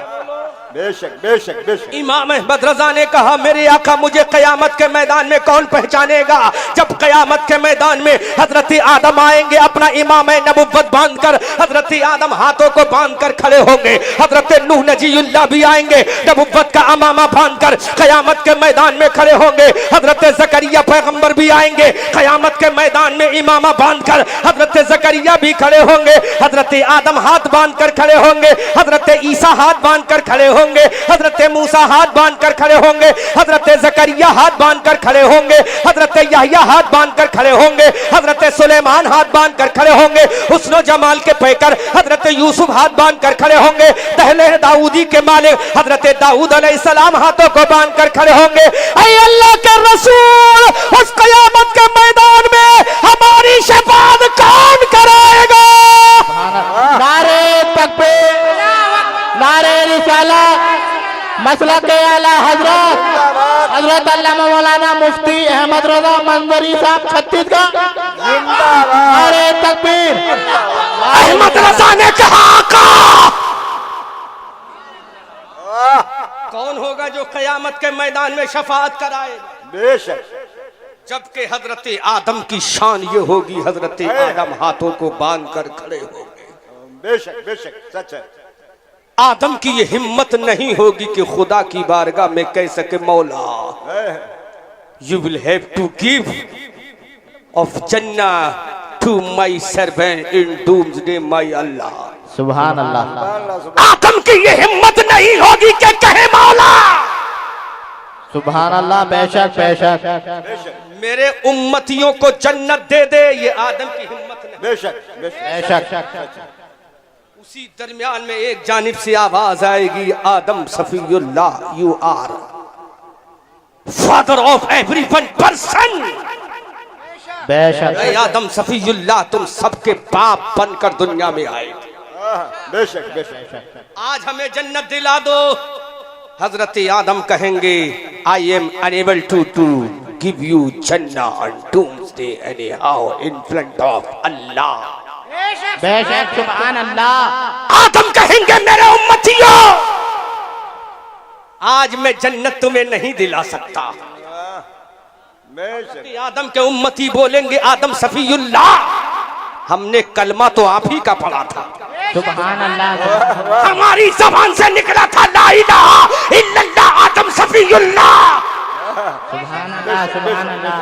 S3: बेशक बेशक बेशक।
S1: इमाम अहमद रजा ने कहा, मेरे आका मुझे कयामत के मैदान में कौन पहचानेगा, जब कयामत के मैदान में हजरत आदम आएंगे अपना इमाम नबुव्वत बांधकर, हजरत आदम हाथों को बांधकर खड़े होंगे, हजरत नूह नजीउल्लाह भी आएंगे नबुव्वत का अमामा बांधकर कयामत के मैदान में खड़े होंगे, हजरत जकरिया पैगंबर भी आएंगे कयामत के मैदान में इमामा बांधकर, हजरत जकरिया भी खड़े होंगे, हजरत आदम हाथ बांधकर खड़े होंगे, हजरत ईसा हाथ बांधकर खड़े होंगे, हजरत मूसा हाथ बांधकर खड़े होंगे, हजरत जकरिया हाथ बांधकर खड़े होंगे, हजरत यहया हाथ बांधकर खड़े होंगे, हजरत सुलेमान हाथ बांधकर खड़े होंगे, हुस्न जमाल के पैकर हजरत यूसुफ हाथ बांधकर खड़े होंगे, दहले दाऊदी के मालिक हजरत दाऊद अलैहिस्सलाम हाथों को बांधकर खड़े होंगे। ऐ अल्लाह के रसूल, उस कयामत के मैदान में हमारी शफाअत कौन कराएगा।
S2: नारे तकबीर, नारे रिसालत, मसलक आला हजरत हजरत अल्लामा मौलाना मुफ्ती अहमद रजा मंजरी साहब छत्तीसगढ़, नारे तकबीर।
S1: अहमद रजा ने कहा, आका कौन होगा जो कयामत के मैदान में शफाअत कराएगा।
S3: बेशक,
S1: जबकि हजरत आदम की शान ये होगी, हजरत आदम हाथों को बांध कर खड़े होंगे।
S3: बेशक बेशक, सच है।
S1: आदम की ये हिम्मत नहीं होगी कि खुदा की बारगाह में कह सके, मौला you will have to give of जन्ना to my servant in doomsday my Allah.
S2: सुभान अल्लाह,
S1: आदम की ये हिम्मत नहीं होगी कि कहे, मौला
S2: सुभान अल्लाह, बेशक बेशक
S1: मेरे उम्मतियों को जन्नत दे दे, ये आदम की हिम्मत नहीं।
S3: बेशक बेशक,
S2: बेशक।
S1: उसी दरमियान में एक जानिब से आवाज आएगी, Adam Safiullah, you are father of every one person.
S2: बेशक,
S1: आदम सफीउल्लाह, तुम सबके बाप बनकर दुनिया में आए।
S3: वाह बेशक बेशक
S1: आज हमें जन्नत दिला दो। हजरत आदम कहेंगे I am unable to give you जन्नत on doomsday anyhow in front of Allah.
S2: बेशक सुभान अल्लाह।
S1: आदम कहेंगे मेरे उम्मतियों आज मैं जन्नत तुम्हें नहीं दिला सकता।
S3: बेशक
S1: आदम के उम्मती बोलेंगे आदम सफीउल्लाह हमने कलमा तो आप ही का पढ़ा था।
S2: सुभान अल्लाह।
S1: हमारी जबान से निकला था ला इलाहा इल्लल्लाह आदम सफीउल्लाह।
S2: सुभान अल्लाह सुभान अल्लाह।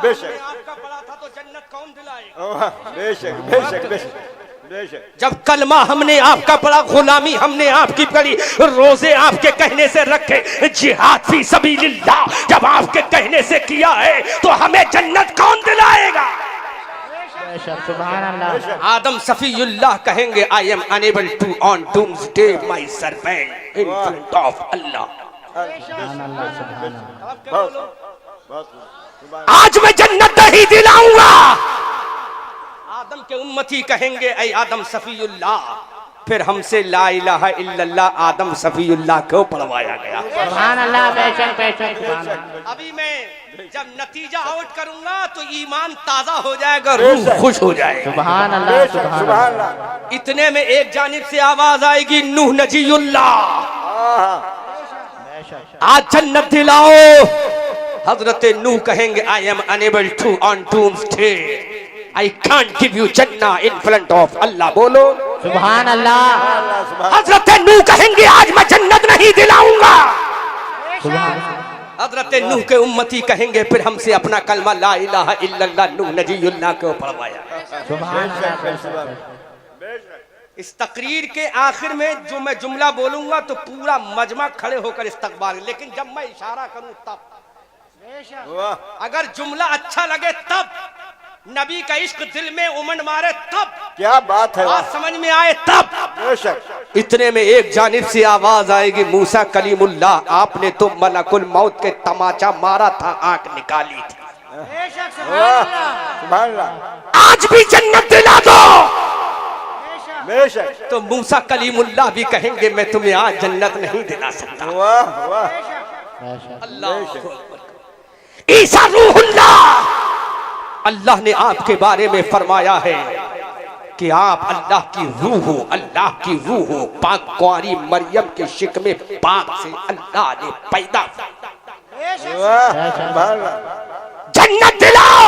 S3: बेशक
S1: आपका पढ़ा था तो जन्नत कौन दिलाएगा?
S3: वाह बेशक बेशक बेशक बेशक
S1: जब कलमा हमने आपका पढ़ा, गुलामी हमने आपकी पढ़ी, रोजे आपके कहने से रखे, जिहाद फी सबीलिल्लाह जब आपके कहने से किया है तो हमें जन्नत कौन दिलाएगा?
S2: सुभान अल्लाह।
S1: आदम सफीउल्लाह कहेंगे I am unable to on doomsday my servant in front of Allah. आज मैं जन्नत नहीं दिलाऊंगा। आदम के उम्मती कहेंगे ऐ आदम सफीउल्लाह। फिर हमसे ला इलाहा इल्लल्लाह आदम सफीउल्लाह को पढ़वाया गया।
S2: सुभान अल्लाह। बेशक बेशक सुभान अल्लाह।
S1: अभी मैं जब नतीजा आउट करूंगा तो ईमान ताजा हो जाएगा, रूह खुश हो जाएगा।
S2: सुभान अल्लाह सुभान
S3: सुभान
S2: अल्लाह।
S3: अल्लाह
S1: इतने में एक जानिब से आवाज आएगी नूह नजीउल्लाह आज जन्नत दिलाओ। हजरत नूह कहेंगे I am unable to on doomsday I can't give you जन्नत इन फ्रंट ऑफ अल्लाह। बोलो
S2: सुभान अल्लाह।
S1: हजरत नूह कहेंगे आज मैं जन्नत नहीं दिलाऊंगा।
S2: सुभान
S1: हजरत नूह के उम्मती कहेंगे फिर हमसे अपना कलमा ला इलाहा इल्लल्लाह नूह नजीउल्लाह को पढ़वाया।
S2: सुभान अल्लाह।
S3: बेशक
S1: इस तकरीर के आखिर में जो मैं जुमला बोलूंगा तो पूरा मजमा खड़े होकर इस्तकबाल, लेकिन जब मैं इशारा करूं तब,
S3: वाह
S1: अगर जुमला अच्छा लगे तब, नबी का इश्क दिल में उमंड मारे तब,
S3: क्या बात है।
S1: बात समझ में आए तब।
S3: बेशक
S1: इतने में एक जानिब से आवाज आएगी मूसा कलीमुल्लाह आपने तो मलकुल मौत के तमाचा मारा था, आंख निकाली थी।
S3: वाह सुभान अल्लाह।
S1: आज भी जन्नत दिला दो।
S3: बेशक
S1: तो मूसा कलीमुल्लाह भी कहेंगे मैं तुम्हें आज जन्नत नहीं दिला सकता।
S3: वाह वाह
S1: अल्लाह ईसा रूहुल्लाह अल्लाह ने आपके बारे में फरमाया है कि आप अल्लाह की रूह हो, अल्लाह की रूह हो। पाक कुंवारी मरियम के शिक में पाक से अल्लाह ने पैदा।
S3: वाह सुभान अल्लाह।
S1: जन्नत दिलाओ।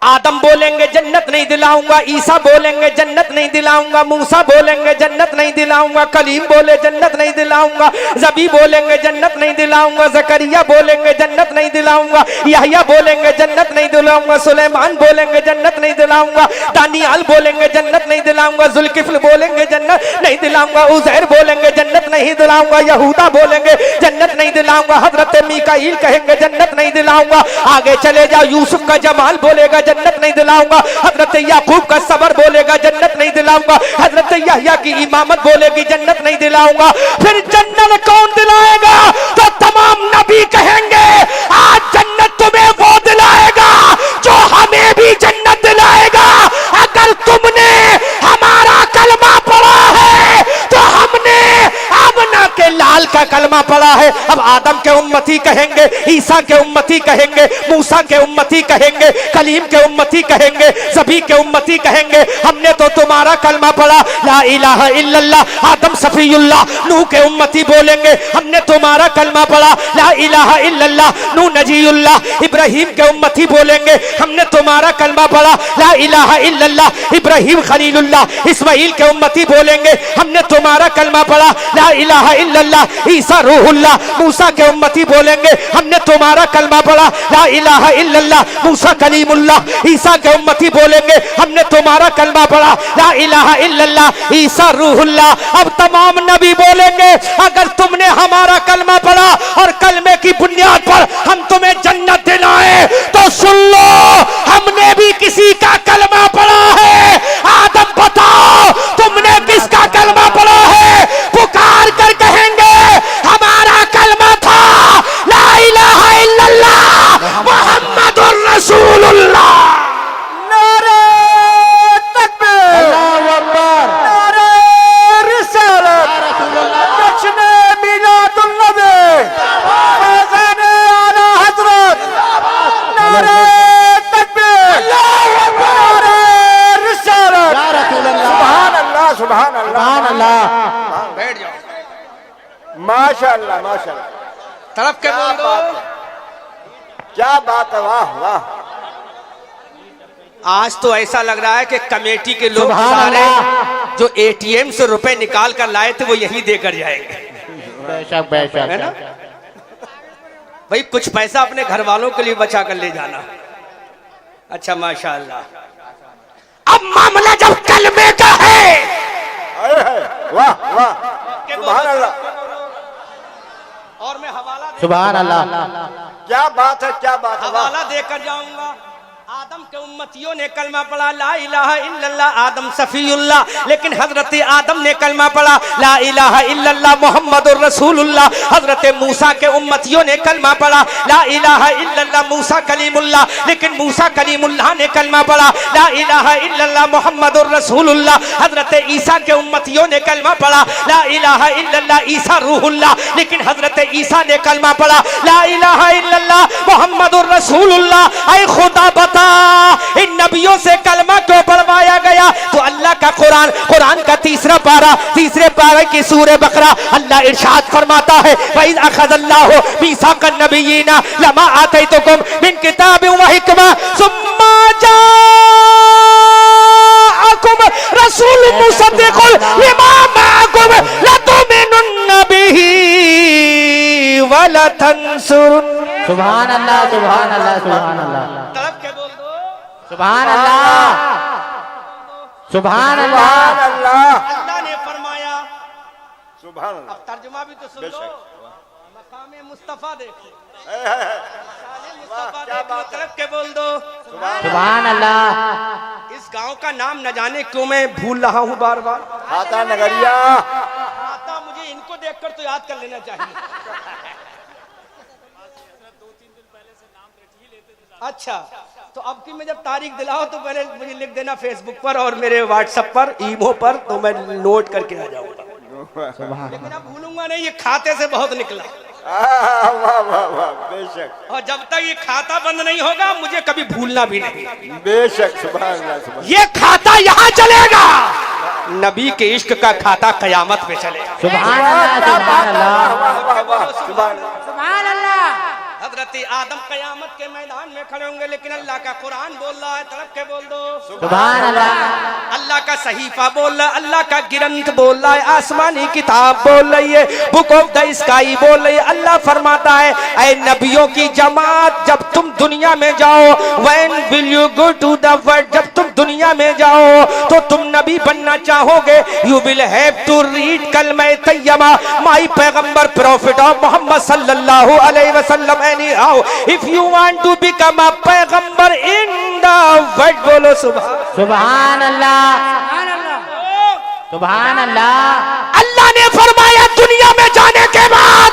S1: आदम बोलेंगे जन्नत नहीं दिलाऊंगा, ईसा बोलेंगे जन्नत नहीं दिलाऊंगा, मूसा बोलेंगे जन्नत नहीं दिलाऊंगा, कलीम बोले जन्नत नहीं दिलाऊंगा, जबी बोलेंगे जन्नत नहीं दिलाऊंगा, जकरिया बोलेंगे जन्नत नहीं दिलाऊंगा, यहया बोलेंगे जन्नत नहीं दिलाऊंगा, सुलेमान बोलेंगे जन्नत नहीं दिलाऊंगा, दानियाल बोलेंगे जन्नत नहीं दिलाऊंगा, जुल्किफ्ल बोलेंगे जन्नत नहीं दिलाऊंगा, उज़ैर बोलेंगे जन्नत नहीं दिलाऊंगा, यहूदा बोलेंगे जन्नत नहीं दिलाऊंगा, हजरत मीकाईल कहेंगे जन्नत नहीं दिलाऊंगा। आगे चले जाओ यूसुफ का जमाल बोलेगा जन्नत नहीं दिलाऊंगा, हजरत याकूब का सबर बोलेगा जन्नत नहीं दिलाऊंगा, हजरत यहया की इमामत बोलेगी जन्नत नहीं दिलाऊंगा। फिर जन्नत कौन दिलाएगा? तो तमाम नबी कहेंगे आज जन्नत तुम्हें वो दिलाएगा जो हमें भी जन्नत दिलाएगा। अगर तुमने हमारा कलमा पढ़ा है तो हमने आमना के लाल का कलमा पढ़ा है। अब आदम के उम्मती कहेंगे, ईसा के उम्मती कहेंगे, मूसा के उम्मती कहेंगे, कलीम के उम्मती कहेंगे, सभी के उम्मती कहेंगे हमने तो तुम्हारा कलमा पढ़ा ला इलाहा इल्लल्लाह। आदम सफीउल्लाह नूह के उम्मती बोलेंगे हमने तुम्हारा कलमा पढ़ा ला इलाहा इल्लल्लाह। नूह नजीउल्लाह इब्राहिम के उम्मती बोलेंगे हमने तुम्हारा कलमा पढ़ा ला इलाहा इल्लल्लाह। इब्राहिम खलीलुल्लाह इस्माइल के उम्मती बोलेंगे हमने तुम्हारा कलमा पढ़ा ला इलाहा इल्लल्लाह। ईसा रूहुल्लाह मूसा के उम्मती बोलेंगे हमने तुम्हारा कलमा पढ़ा ला इलाहा इल्लल्लाह। मूसा कलीमुल्लाह ईसा के उम्मती बोलेंगे हमने तुम्हारा कलमा पढ़ा ला इलाहा इल्लल्लाह। ईसा रूहुल्लाह। अब तमाम नबी बोलेंगे अगर तुमने हमारा कलमा पढ़ा और कलमे की बुनियाद पर हम तुम्हें जन्नत दिलाए तो सुन लो हमने भी किसी का कलमा पढ़ा है। आदम बताओ तुमने किसका कलमा पढ़ा है? पुकार कर कहेंगे हमारा कलमा था ला इलाहा इल्लल्लाह मुहम्मदुर रसूलुल्लाह।
S3: नारे तकबीर।
S2: अल्लाहू अकबर।
S3: माशाल्लाह माशाल्लाह।
S1: तड़प के बोल दो।
S3: क्या बात है, वाह वाह।
S1: आज तो ऐसा लग रहा है कि कमेटी के लोग
S2: सुभान
S1: सारे
S2: अल्लाह।
S1: जो एटीएम से रुपए निकाल कर लाए थे वो यहीं देकर जाएंगे,
S2: बेशक बेशक
S1: है ना भाई। कुछ पैसा अपने घर वालों के लिए बचा कर ले जाना। अच्छा माशाअल्लाह। अब मामला जब कलमे का है,
S3: वाह वाह सुभान अल्लाह।
S1: और मैं हवाला
S2: सुभान अल्लाह।
S3: क्या बात है, क्या बात है, वाह।
S1: हवाला देकर जाऊंगा। आदम के उम्मतियों ने कलमा पढ़ा ला इलाहा इल्लल्लाह आदम सफीउल्लाह, लेकिन हजरत आदम ने कलमा पढ़ा ला इलाहा इल्लल्लाह मुहम्मदुर रसूलुल्लाह। हजरत मूसा के उम्मतियों ने कलमा पढ़ा ला इलाहा इल्लल्लाह मूसा कलीमुल्लाह, लेकिन मूसा कलीमुल्लाह ने कलमा पढ़ा ला इलाहा इल्लल्लाह मुहम्मदुर रसूलुल्लाह। हजरत ईसा के उम्मतियों ने कलमा पढ़ा ला इलाहा इल्लल्लाह ईसा रूहुल्लाह, लेकिन हजरत ईसा ने कलमा पढ़ा ला इलाहा इल्लल्लाह मुहम्मदुर रसूलुल्लाह। ऐ खुदा बता इन नबियों से कलमा क्यों पढ़वाया गया? तो अल्लाह का कुरान का तीसरे पारे की सूरह बकरा अल्लाह इरशाद फरमाता है वइज़ अख़ज़ल्लाहु मीसाक़न नबिय्यीना लमा आतैतुकुम मिन किताबिन व हिकमा सुम्मा जाअकुम रसूलुम मुसद्दिक़ुन लिमा मअकुम लतुमिनुन्न बिही व लतंसुरुन।
S2: सुभान अल्लाह सुभान अल्लाह सुभान अल्लाह।
S1: तड़प के बोल दो
S2: सुभान अल्लाह सुभान अल्लाह।
S1: अल्लाह ने फरमाया।
S3: सुभान अल्लाह।
S1: अब तर्जुमा भी तो सुन लो। मकामे मुस्तफा देखो,
S3: क्या बात है।
S1: तड़प के बोल दो
S2: सुभान अल्लाह।
S1: इस गांव का नाम न जाने क्यों मैं भूल रहा हूँ बार बार।
S3: खाता नगरिया।
S1: आता मुझे इनको देखकर तो याद कर लेना चाहिए। अच्छा, तो अब की मैं जब तारीख दिलाओ तो पहले मुझे लिख देना फेसबुक पर और मेरे व्हाट्सएप पर, ईमो पर, तो मैं नोट करके आ जाऊंगा। लेकिन अब भूलूंगा नहीं, ये खाते से बहुत निकला।
S3: वाह वाह वाह बेशक।
S1: और जब तक ये खाता बंद नहीं होगा मुझे कभी भूलना भी नहीं।
S3: बेशक सुभान अल्लाह सुभान।
S1: ये खाता यहाँ चलेगा, नबी के इश्क का खाता कयामत में चलेगा।
S2: सुभान अल्लाह सुभान अल्लाह
S3: वाह वाह वाह सुभान अल्लाह।
S1: हजरत आदम कयामत के मैदान में खड़े होंगे, लेकिन अल्लाह का कुरान बोल रहा है। तड़प के बोल दो
S2: सुभान अल्लाह।
S1: अल्लाह का सहीफा बोल रहा है, अल्लाह का ग्रंथ बोल रहा है, आसमानी किताब बोल रही है, बुक ऑफ द स्काई बोल रही है। अल्लाह फरमाता है ऐ नबियों की जमात, जब तुम दुनिया में जाओ, when will you go to the world, जब तुम दुनिया में जाओ तो तुम नबी बनना चाहोगे, you will have to read कलमा तैयबा माई पैगंबर प्रॉफिट ऑफ मोहम्मद सल्लल्लाहु अलैहि वसल्लम। Anyhow, if you want to become a पैगंबर in the world, बोलो
S2: सुभान अल्लाह सुभान अल्लाह।
S1: अल्लाह ने फरमाया दुनिया में जाने के बाद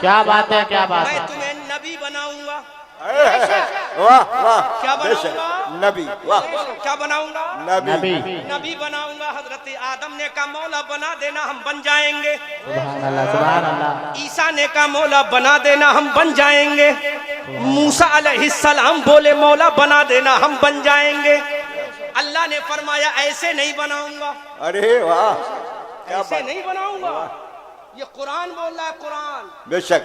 S2: क्या बात है, क्या बात
S1: मैं
S2: है।
S1: तुम्हें नबी बनाऊंगा।
S3: वाह वाह
S1: क्या
S3: बेशक
S1: बनाऊंगा?
S3: नबी। वाह
S1: क्या बनाऊंगा?
S3: नबी।
S1: नबी बनाऊंगा। हजरत आदम ने कहा मौला बना देना, हम बन जाएंगे।
S2: सुभान अल्लाह सुभान अल्लाह।
S1: ईसा ने कहा मौला बना देना, हम बन जाएंगे। मूसा अलैहिस्सलाम बोले मौला बना देना, हम बन जाएंगे। अल्लाह ने फरमाया ऐसे नहीं बनाऊंगा।
S3: अरे वाह क्या
S1: ऐसे
S3: बात।
S1: नहीं बनाऊंगा। ये कुरान बोल रहा है, कुरान।
S3: बेशक।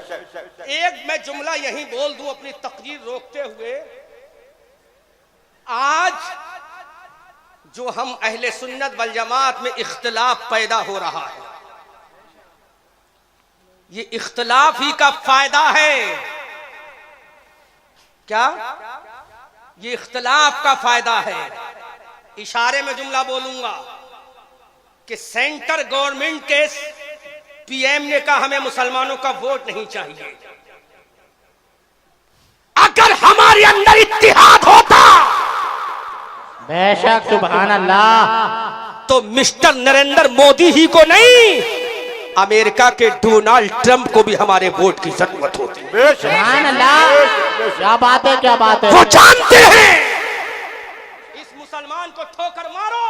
S1: एक मैं जुमला यही बोल दूं अपनी तकरीर रोकते हुए। आज जो हम अहले सुन्नत वल जमात में इख्तिलाफ पैदा हो रहा है, ये इख्तिलाफ ही का फायदा है। क्या? ये इख्तिलाफ का फायदा है। इशारे में जुमला बोलूंगा कि सेंटर गवर्नमेंट के पीएम ने कहा हमें मुसलमानों का वोट नहीं चाहिए। अगर हमारे अंदर इत्तिहाद होता,
S2: बेशक सुभान अल्लाह,
S1: तो मिस्टर नरेंद्र मोदी ही को नहीं, अमेरिका के डोनाल्ड ट्रंप को भी हमारे वोट की जरूरत होती।
S2: सुभान अल्लाह। क्या बात है, क्या बात है।
S1: वो जानते हैं इस मुसलमान को ठोकर मारो,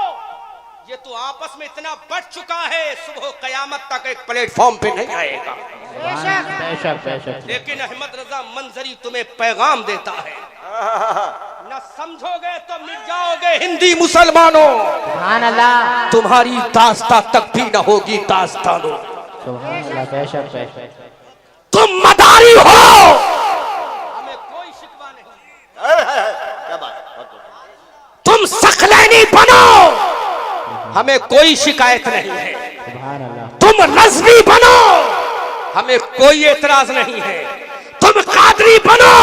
S1: ये तो आपस में इतना बढ़ चुका है, सुबह कयामत तक एक प्लेटफॉर्म पे नहीं आएगा।
S2: बेशक बेशक।
S1: लेकिन अहमद रजा मंजरी तुम्हें पैगाम देता है, न समझोगे तो मिट जाओगे हिंदी मुसलमानों।
S2: सुभान अल्लाह।
S1: तुम्हारी दास्ता तक भी न होगी दास्तानों।
S2: सुभान बेशक बेशक।
S1: तुम मदारी हो, हमें कोई शिकवा नहीं।
S3: क्या बात है?
S1: तुम सकलैनी बनो, हमें कोई शिकायत नहीं है।
S2: सुभान अल्लाह।
S1: तुम रज़वी बनो, हमें कोई एतराज नहीं है। तुम कादरी बनो,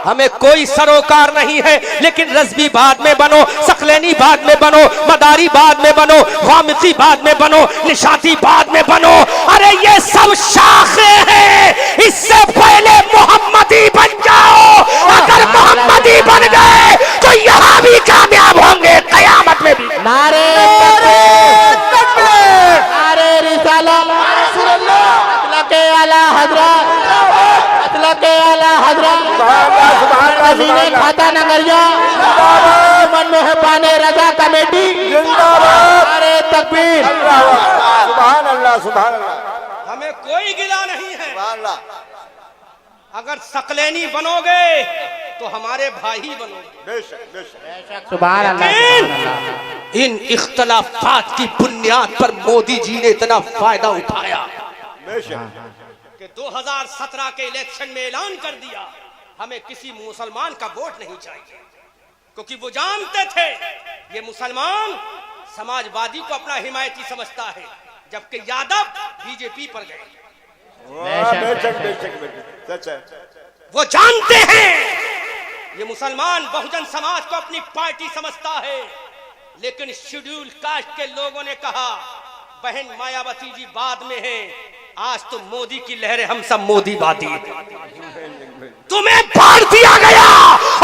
S1: हमें कोई सरोकार नहीं है। लेकिन रज़वी बाद में बनो, सकलैनी बाद में बनो, मदारी बाद में बनो, गामिती बाद में बनो, निशाती बाद में बनो। अरे ये सब शाखे हैं, इससे पहले मोहम्मदी बन जाओ। अगर मोहम्मदी बन गए तो यहाँ भी कामयाब होंगे, कयामत में भी।
S2: नारे नारे रिसालत, अतलके आला हजरत, अतलके आला हजरत, अमीने खाता नगरिया, मन मेहरबाने रजा कमेटी, नारे तकबीर।
S3: सुभान अल्लाह, सुभान अल्लाह,
S1: हमें कोई गिला नहीं है।
S3: सुभान अल्लाह।
S1: अगर सकलैनी बनोगे तो हमारे भाई ही बनोगे।
S3: बेशक बेशक।
S2: सुभान अल्लाह, सुभान अल्लाह।
S1: इन इख्तलाफात की बुनियाद पर मोदी जी ने इतना फायदा उठाया
S3: बेशक।
S1: कि 2017 के इलेक्शन में ऐलान कर दिया हमें किसी मुसलमान का वोट नहीं चाहिए, क्योंकि वो जानते थे ये मुसलमान समाजवादी को अपना हिमायती समझता है, जबकि यादव बीजेपी पर गए।
S3: बेशक बेशक बेशक, सच है।
S1: वो जानते हैं ये मुसलमान बहुजन समाज को अपनी पार्टी समझता है। लेकिन शेड्यूल कास्ट के लोगों ने कहा बहन मायावती जी बाद में हैं, आज तो मोदी की लहर है, हम सब मोदीवादी। तुम्हें बांट दिया गया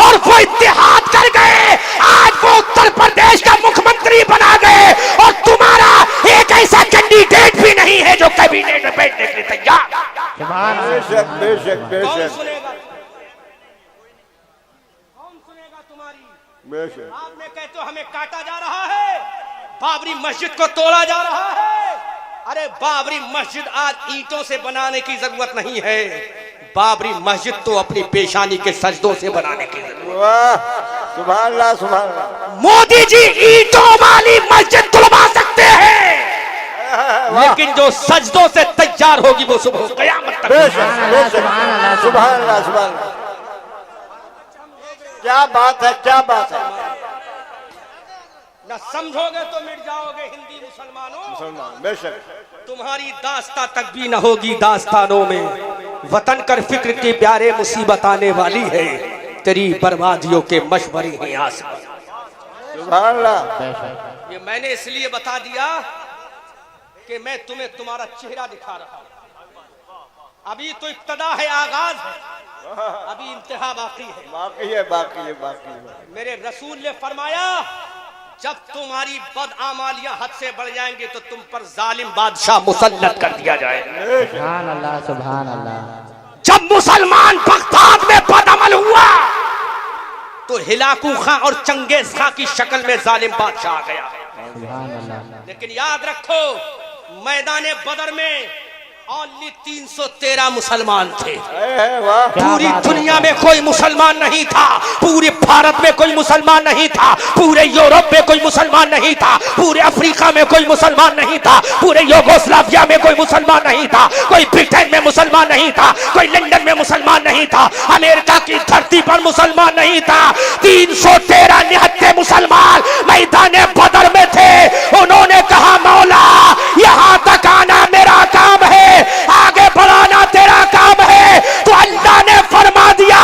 S1: और वो इत्तेहाद कर गए, आज वो उत्तर प्रदेश का मुख्यमंत्री बना गए और तुम्हारा एक ऐसा कैंडिडेट भी नहीं है जो कैबिनेट में बैठने के लिए तैयार।
S3: बेशक बेशक
S1: कौन
S3: बेशक
S1: सुनेगा, कौन सुनेगा तुम्हारी?
S3: बेशक।
S1: आप में कहते हो हमें काटा जा रहा है, बाबरी मस्जिद को तोड़ा जा रहा है। अरे बाबरी मस्जिद आज ईंटों से बनाने की जरूरत नहीं है, बाबरी मस्जिद तो अपनी पेशानी के सजदों से बनाने की जरूरत है।
S3: वाह, सुभान अल्लाह, सुभान अल्लाह।
S1: मोदी जी ईंटों वाली मस्जिद तुलवा सकते हैं, लेकिन जो सजदों से तैयार होगी वो सुबह कयामत तक।
S3: बेशक बेशक, सुभान अल्लाह, सुभान अल्लाह। क्या बात है, क्या बात है।
S1: न समझोगे तो मिट जाओगे हिंदी मुसलमानों।
S3: मुसलमान बेशक।
S1: तुम्हारी दास्ता तक भी न होगी दास्तानों में, वतन कर फिक्र के प्यारे मुसीबत आने वाली है, तेरी बर्बादियों के मशवरे हैं आसमान।
S3: सुभान अल्लाह।
S1: ये मैंने इसलिए बता दिया कि मैं तुम्हें तुम्हारा चेहरा दिखा रहा हूं। अभी तो इब्तदा है, आगाज है, अभी इंतहा बाकी है।
S3: बाकी है, बाकी है, बाकी है।
S1: मेरे रसूल ने फरमाया जब तुम्हारी बदआमालियां हद से बढ़ जाएंगे तो तुम पर जालिम बादशाह मुसल्लत कर दिया जाएगा।
S2: सुभान अल्लाह, सुभान अल्लाह।
S1: जब मुसलमान बगदाद में बदअमल हुआ तो हिलाकू खां और चंगेज खां की शक्ल में जालिम बादशाह आ गया।
S2: सुभान अल्लाह।
S1: लेकिन याद रखो मैदान बदर में ओनली 313 मुसलमान थे।
S3: वाह।
S1: पूरी दुनिया में कोई मुसलमान नहीं था, पूरे भारत में कोई मुसलमान नहीं था, पूरे यूरोप में कोई मुसलमान नहीं था, पूरे अफ्रीका में कोई मुसलमान नहीं था, पूरे यूगोस्लाविया में कोई मुसलमान नहीं था, कोई ब्रिटेन में मुसलमान नहीं था, कोई लंदन में मुसलमान नहीं था, अमेरिका की धरती पर मुसलमान नहीं था। 313 निहत्थे मुसलमान मैदान बदर में थे। उन्होंने कहा मौला यहाँ तक आना मेरा काम है, आगे बढ़ाना तेरा काम है। तो अल्लाह ने फरमा दिया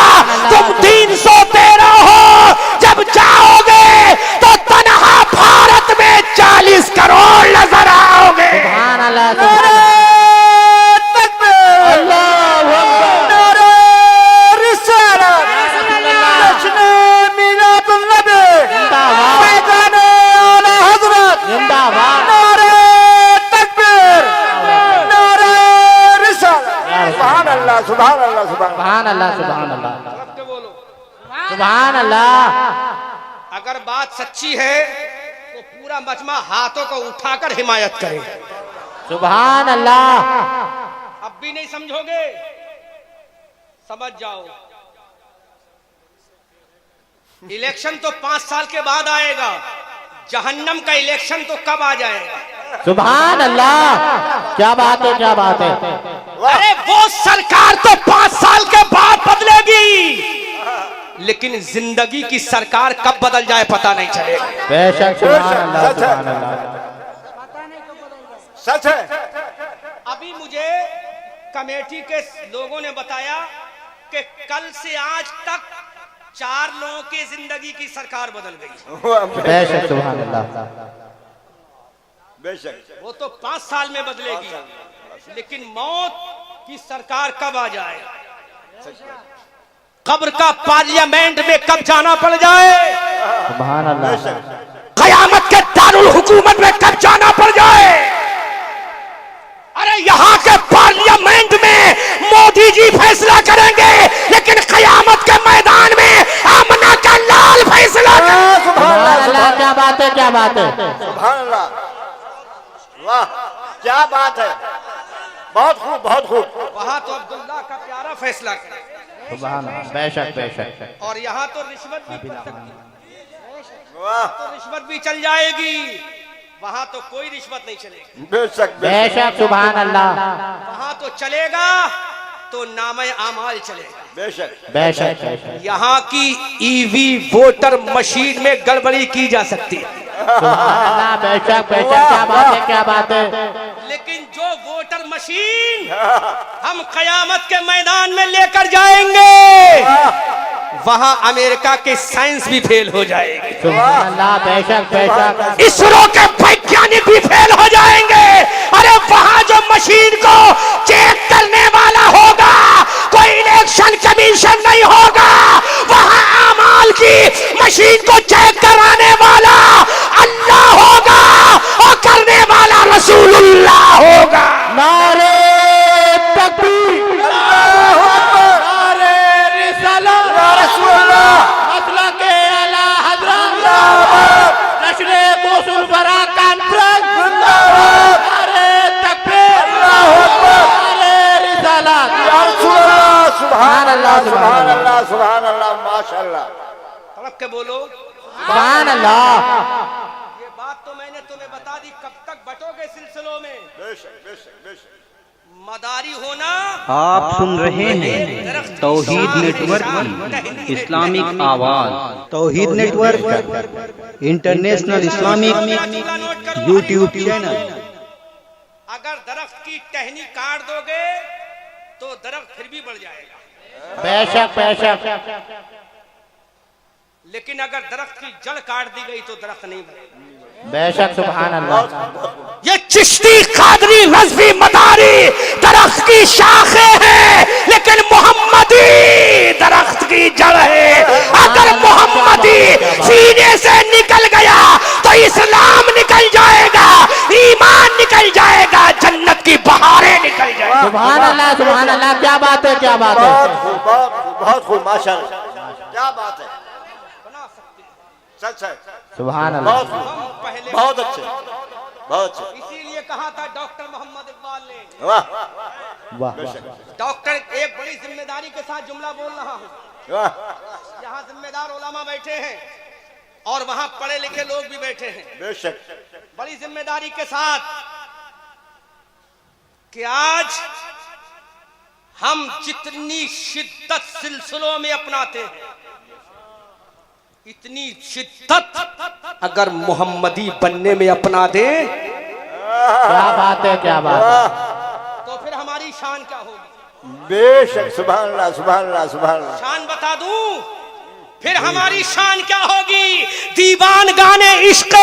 S1: तुम 313 हो, जब जाओगे तो तनहा भारत में 40 करोड़ नजर आओगे।
S2: सुभान अल्लाह, सुभान अल्लाह।
S3: सुभान अल्लाह,
S2: सुभान अल्लाह, सुभान अल्लाह, सुभान अल्लाह।
S1: अगर बात सच्ची है तो पूरा मजमा हाथों को उठाकर हिमायत करे।
S2: सुभान अल्लाह।
S1: अब भी नहीं समझोगे, समझ जाओ। इलेक्शन तो 5 साल के बाद आएगा, जहन्नम का इलेक्शन तो कब आ जाएगा?
S2: सुभान अल्लाह, क्या बात है, क्या बात है।
S1: अरे वो सरकार तो 5 साल के बाद बदलेगी, लेकिन जिंदगी की सरकार कब बदल जाए पता नहीं चलेगा।
S2: बेशक, सुभान अल्लाह, सुभान अल्लाह।
S3: सच है।
S1: अभी मुझे कमेटी के लोगों ने बताया कि कल से आज तक 4 लोगों की जिंदगी की सरकार बदल गई।
S2: बेशक, सुभान अल्लाह।
S3: बेशक।
S1: वो तो 5 साल में बदलेगी, लेकिन मौत की सरकार कब आ जाए, कब्र का पार्लियामेंट में कब जाना पड़ जाए,
S2: सुभान अल्लाह।
S1: कयामत के दारुल हुकूमत में कब जाना पड़ जाए। अरे यहाँ के पार्लियामेंट में मोदी जी फैसला करेंगे, लेकिन कयामत के मैदान में आमना का लाल फैसला करेंगे।
S2: सुभान अल्लाह, क्या बात है, क्या बात है।
S3: सुभान अल्लाह, वाह क्या बात है, बहुत खूब, बहुत खूब।
S1: वहाँ तो अब्दुल्ला का प्यारा फैसला करेंगे,
S2: सुभान अल्लाह, बेशक, बेशक।
S1: और यहाँ तो रिश्वत भी चल सकती है,
S3: वाह,
S1: तो रिश्वत भी चल जाएगी, वहाँ तो कोई रिश्वत नहीं चलेगी।
S3: बेशक,
S2: बेशक, सुभान अल्लाह।
S1: वहाँ तो चलेगा तो नामे आमाल चलेगा।
S3: बेशक,
S2: बेशक,
S1: यहाँ की ईवी वोटर मशीन में गड़बड़ी की जा सकती है,
S2: सुभान अल्लाह, बेशक, बेशक, क्या बात है, क्या बात है।
S1: लेकिन जो वोटर मशीन हम कयामत के मैदान में लेकर जाएंगे, वहाँ अमेरिका के साइंस भी फेल हो जाएगी,
S2: सुभान अल्लाह, बेशक, बेशक।
S1: इसरो के वैज्ञानिक भी फेल हो जाएंगे। अरे वहाँ जो मशीन को चेक करने वाला होगा, कोई इलेक्शन कमीशन नहीं होगा, वहाँ अमाल की मशीन को चेक कराने वाला अल्लाह होगा, और करने वाला रसूलुल्लाह होगा।
S2: नारे तकबीर, नारे रिसालत, मसला के आला हज़रत, नशरे गौसुल बरा कॉन्फ्रेंस, नारे तकबीर, नारे रिसालत।
S3: सुभान अल्लाह, सुभान अल्लाह, सुभान अल्लाह, माशाअल्लाह।
S1: तड़प के बोलो
S2: सुभान अल्लाह।
S1: ये बात तो मैंने तुम्हें बता दी, कब तक बटोगे सिलसिलों में।
S3: बेशक, बेशक, बेशक।
S1: मदारी होना।
S4: आप सुन रहे हैं तौहीद नेटवर्क की इस्लामिक आवाज। Tauheed network international Islamic YouTube channel.
S1: अगर दरख्त की टहनी काट दोगे तो दरख्त फिर भी बढ़ जाएगा,
S2: बेशक, बेशक।
S1: लेकिन अगर दरख्त की जड़ काट दी गई तो दरख्त नहीं बढ़ेगा।
S2: बेशक, सुभान अल्लाह।
S1: ये चिश्ती, कादरी, रज़वी, मदारी दरख्त की शाखें हैं, लेकिन मोहम्मदी दरख्त की जड़ है। अगर मोहम्मदी सीने से निकल गया तो इस्लाम निकल जाएगा, ईमान निकल जाएगा, जन्नत की बहारें निकल जाएगी।
S2: सुभान अल्लाह, सुभान अल्लाह, क्या बात है, क्या बात है।
S3: बहुत खूब, बहुत खूब, बहुत खूब, माशाअल्लाह, क्या बात है, सच है।
S2: सुभान अल्लाह।
S3: बहुत खूब,
S1: पहले
S3: बहुत अच्छे, बहुत अच्छे।
S1: इसीलिए कहा था डॉक्टर मोहम्मद इकबाल ने।
S3: वाह,
S2: वाह,
S1: डॉक्टर, एक बड़ी जिम्मेदारी के साथ जुमला बोल रहा हूँ।
S3: वाह,
S1: यहाँ जिम्मेदार उलमा बैठे हैं और वहाँ पढ़े लिखे लोग भी बैठे हैं,
S3: बेशक।
S1: बड़ी जिम्मेदारी के साथ कि आज हम जितनी शिद्दत सिलसिलों में अपनाते हैं, इतनी शिद्दत अगर मोहम्मदी बनने में अपना दे
S2: क्या बात है, क्या बात है।
S1: तो फिर हमारी शान क्या होगी।
S3: बेशक, सुभान अल्लाह, सुभान अल्लाह, सुभान अल्लाह।
S1: शान बता दूं, फिर हमारी शान क्या होगी। दीवान गाने इश्क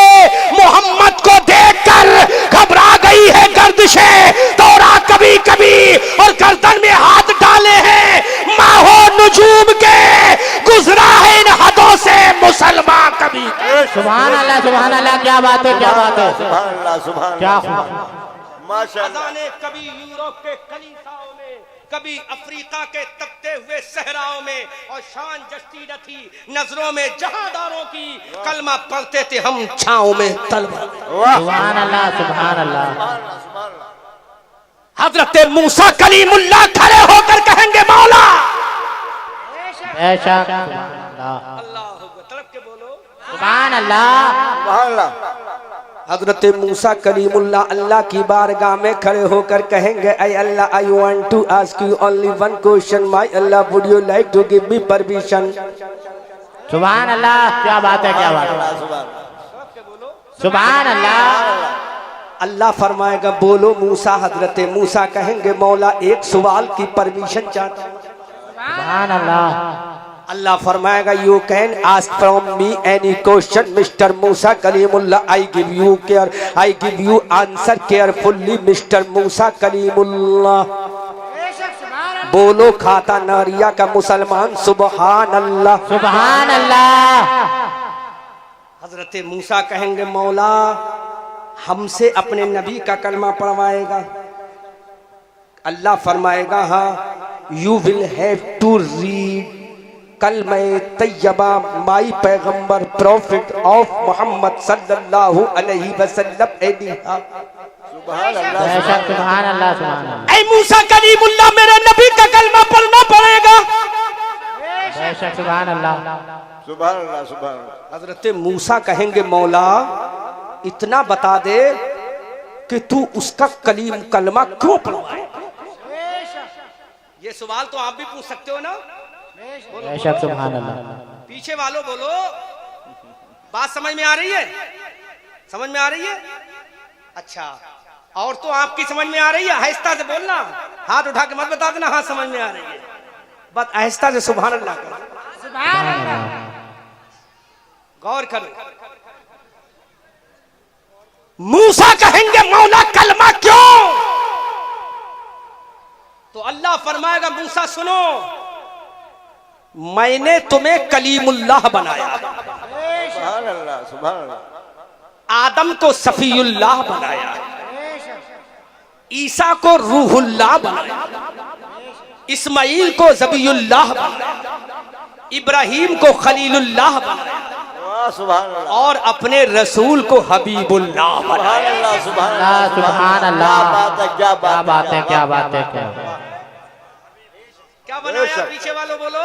S1: मोहम्मद को देखकर घबरा गई है गर्दिशें, दौरा कभी कभी और गर्दन में हाथ डाले हैं माहो नुजूम के, गुजरा है इन हदों से मुसलमान कभी।
S2: सुभान अल्लाह, सुभान अल्लाह, क्या बात है, क्या बात है।
S3: सुभान अल्लाह, सुभान
S2: क्या
S3: अल्लाह, माशाअल्लाह।
S1: अज़ाने कभी यूरोप के कलीसाओं में, कभी अफ्रीका के तपते हुए सहराओं में, और शान जस्ती न थी नजरों में जहादारों की, कलमा पढ़ते थे हम छाओं में तलवार।
S2: सुभान अल्लाह, सुभान अल्लाह।
S1: हजरत मूसा कलीमुल्लाह खड़े होकर कहेंगे मौला।
S2: बेशक,
S1: अल्लाह तड़प के बोलो
S2: सुभान अल्लाह।
S3: सुभान अल्लाह।
S1: हजरत मूसा कलीमुल्लाह अल्लाह की बारगाह में खड़े होकर कहेंगे, ऐ Allah, I want to ask you only one question, my Allah, would you like to give me permission?
S2: सुभान अल्लाह, क्या बात है, क्या बात है, सुभान अल्लाह।
S1: अल्लाह फरमाएगा बोलो मूसा। हजरत मूसा कहेंगे मौला एक सवाल की परमिशन चाहता हूं।
S2: सुभान अल्लाह।
S1: अल्लाह फरमाएगा you can ask from me any question mister Musa Kalimullah, I give you care, I give you answer carefully mister Musa Kalimullah. बोलो खाता नारिया का मुसलमान सुबहान अल्लाह,
S2: सुभान अल्लाह।
S1: हजरत मूसा कहेंगे मौला हमसे अपने नबी का कलमा पढ़वाएगा? अल्लाह फरमाएगा हाँ, you will have to read कलमा तैयबा माई पैगंबर प्रॉफिट ऑफ मोहम्मद सल्लल्लाहु अलैहि वसल्लम।
S2: सुभान अल्लाह, सुभान अल्लाह।
S1: ऐ मूसा कलीमुल्लाह मेरे नबी का कलमा पढ़ना पड़ेगा।
S2: सुभान अल्लाह,
S3: सुभान अल्लाह, सुभान अल्लाह।
S1: हजरत मूसा कहेंगे मौला इतना बता दे कि तू उसका कलमा क्यों पढ़वाए? ये सवाल तो आप भी पूछ सकते हो ना।
S2: बेशक, सुभान अल्लाह।
S1: पीछे वालों बोलो, बात समझ में आ रही है? समझ में आ रही है? अच्छा, और तो आपकी समझ में आ रही है? आहिस्ता से बोलना, हाथ उठा के मत बता देना हाँ समझ में आ रही है, बस आहिस्ता से सुभान अल्लाह करो।
S2: सुभान अल्लाह।
S1: गौर करो। मूसा कहेंगे मौला कलमा क्यों? तो अल्लाह फरमाएगा मूसा सुनो, मैंने तुम्हें कलीमुल्लाह बनाया,
S3: सुभान अल्लाह, सुभान अल्लाह।
S1: आदम को सफीउल्लाह बनाया, ईसा को रूहुल्लाह बनाया, इस्माइल को ज़बीउल्लाह बनाया, इब्राहिम को खलीलुल्लाह बनाया,
S3: सुभान अल्लाह।
S1: और अपने रसूल को हबीबुल्लाह बनाया।
S3: सुभान अल्लाह, सुभान
S2: अल्लाह, सुभान अल्लाह।
S3: क्या बात है, क्या
S2: क्या बात है, क्या बात है, क्या
S1: क्या बनाया? पीछे वालों बोलो।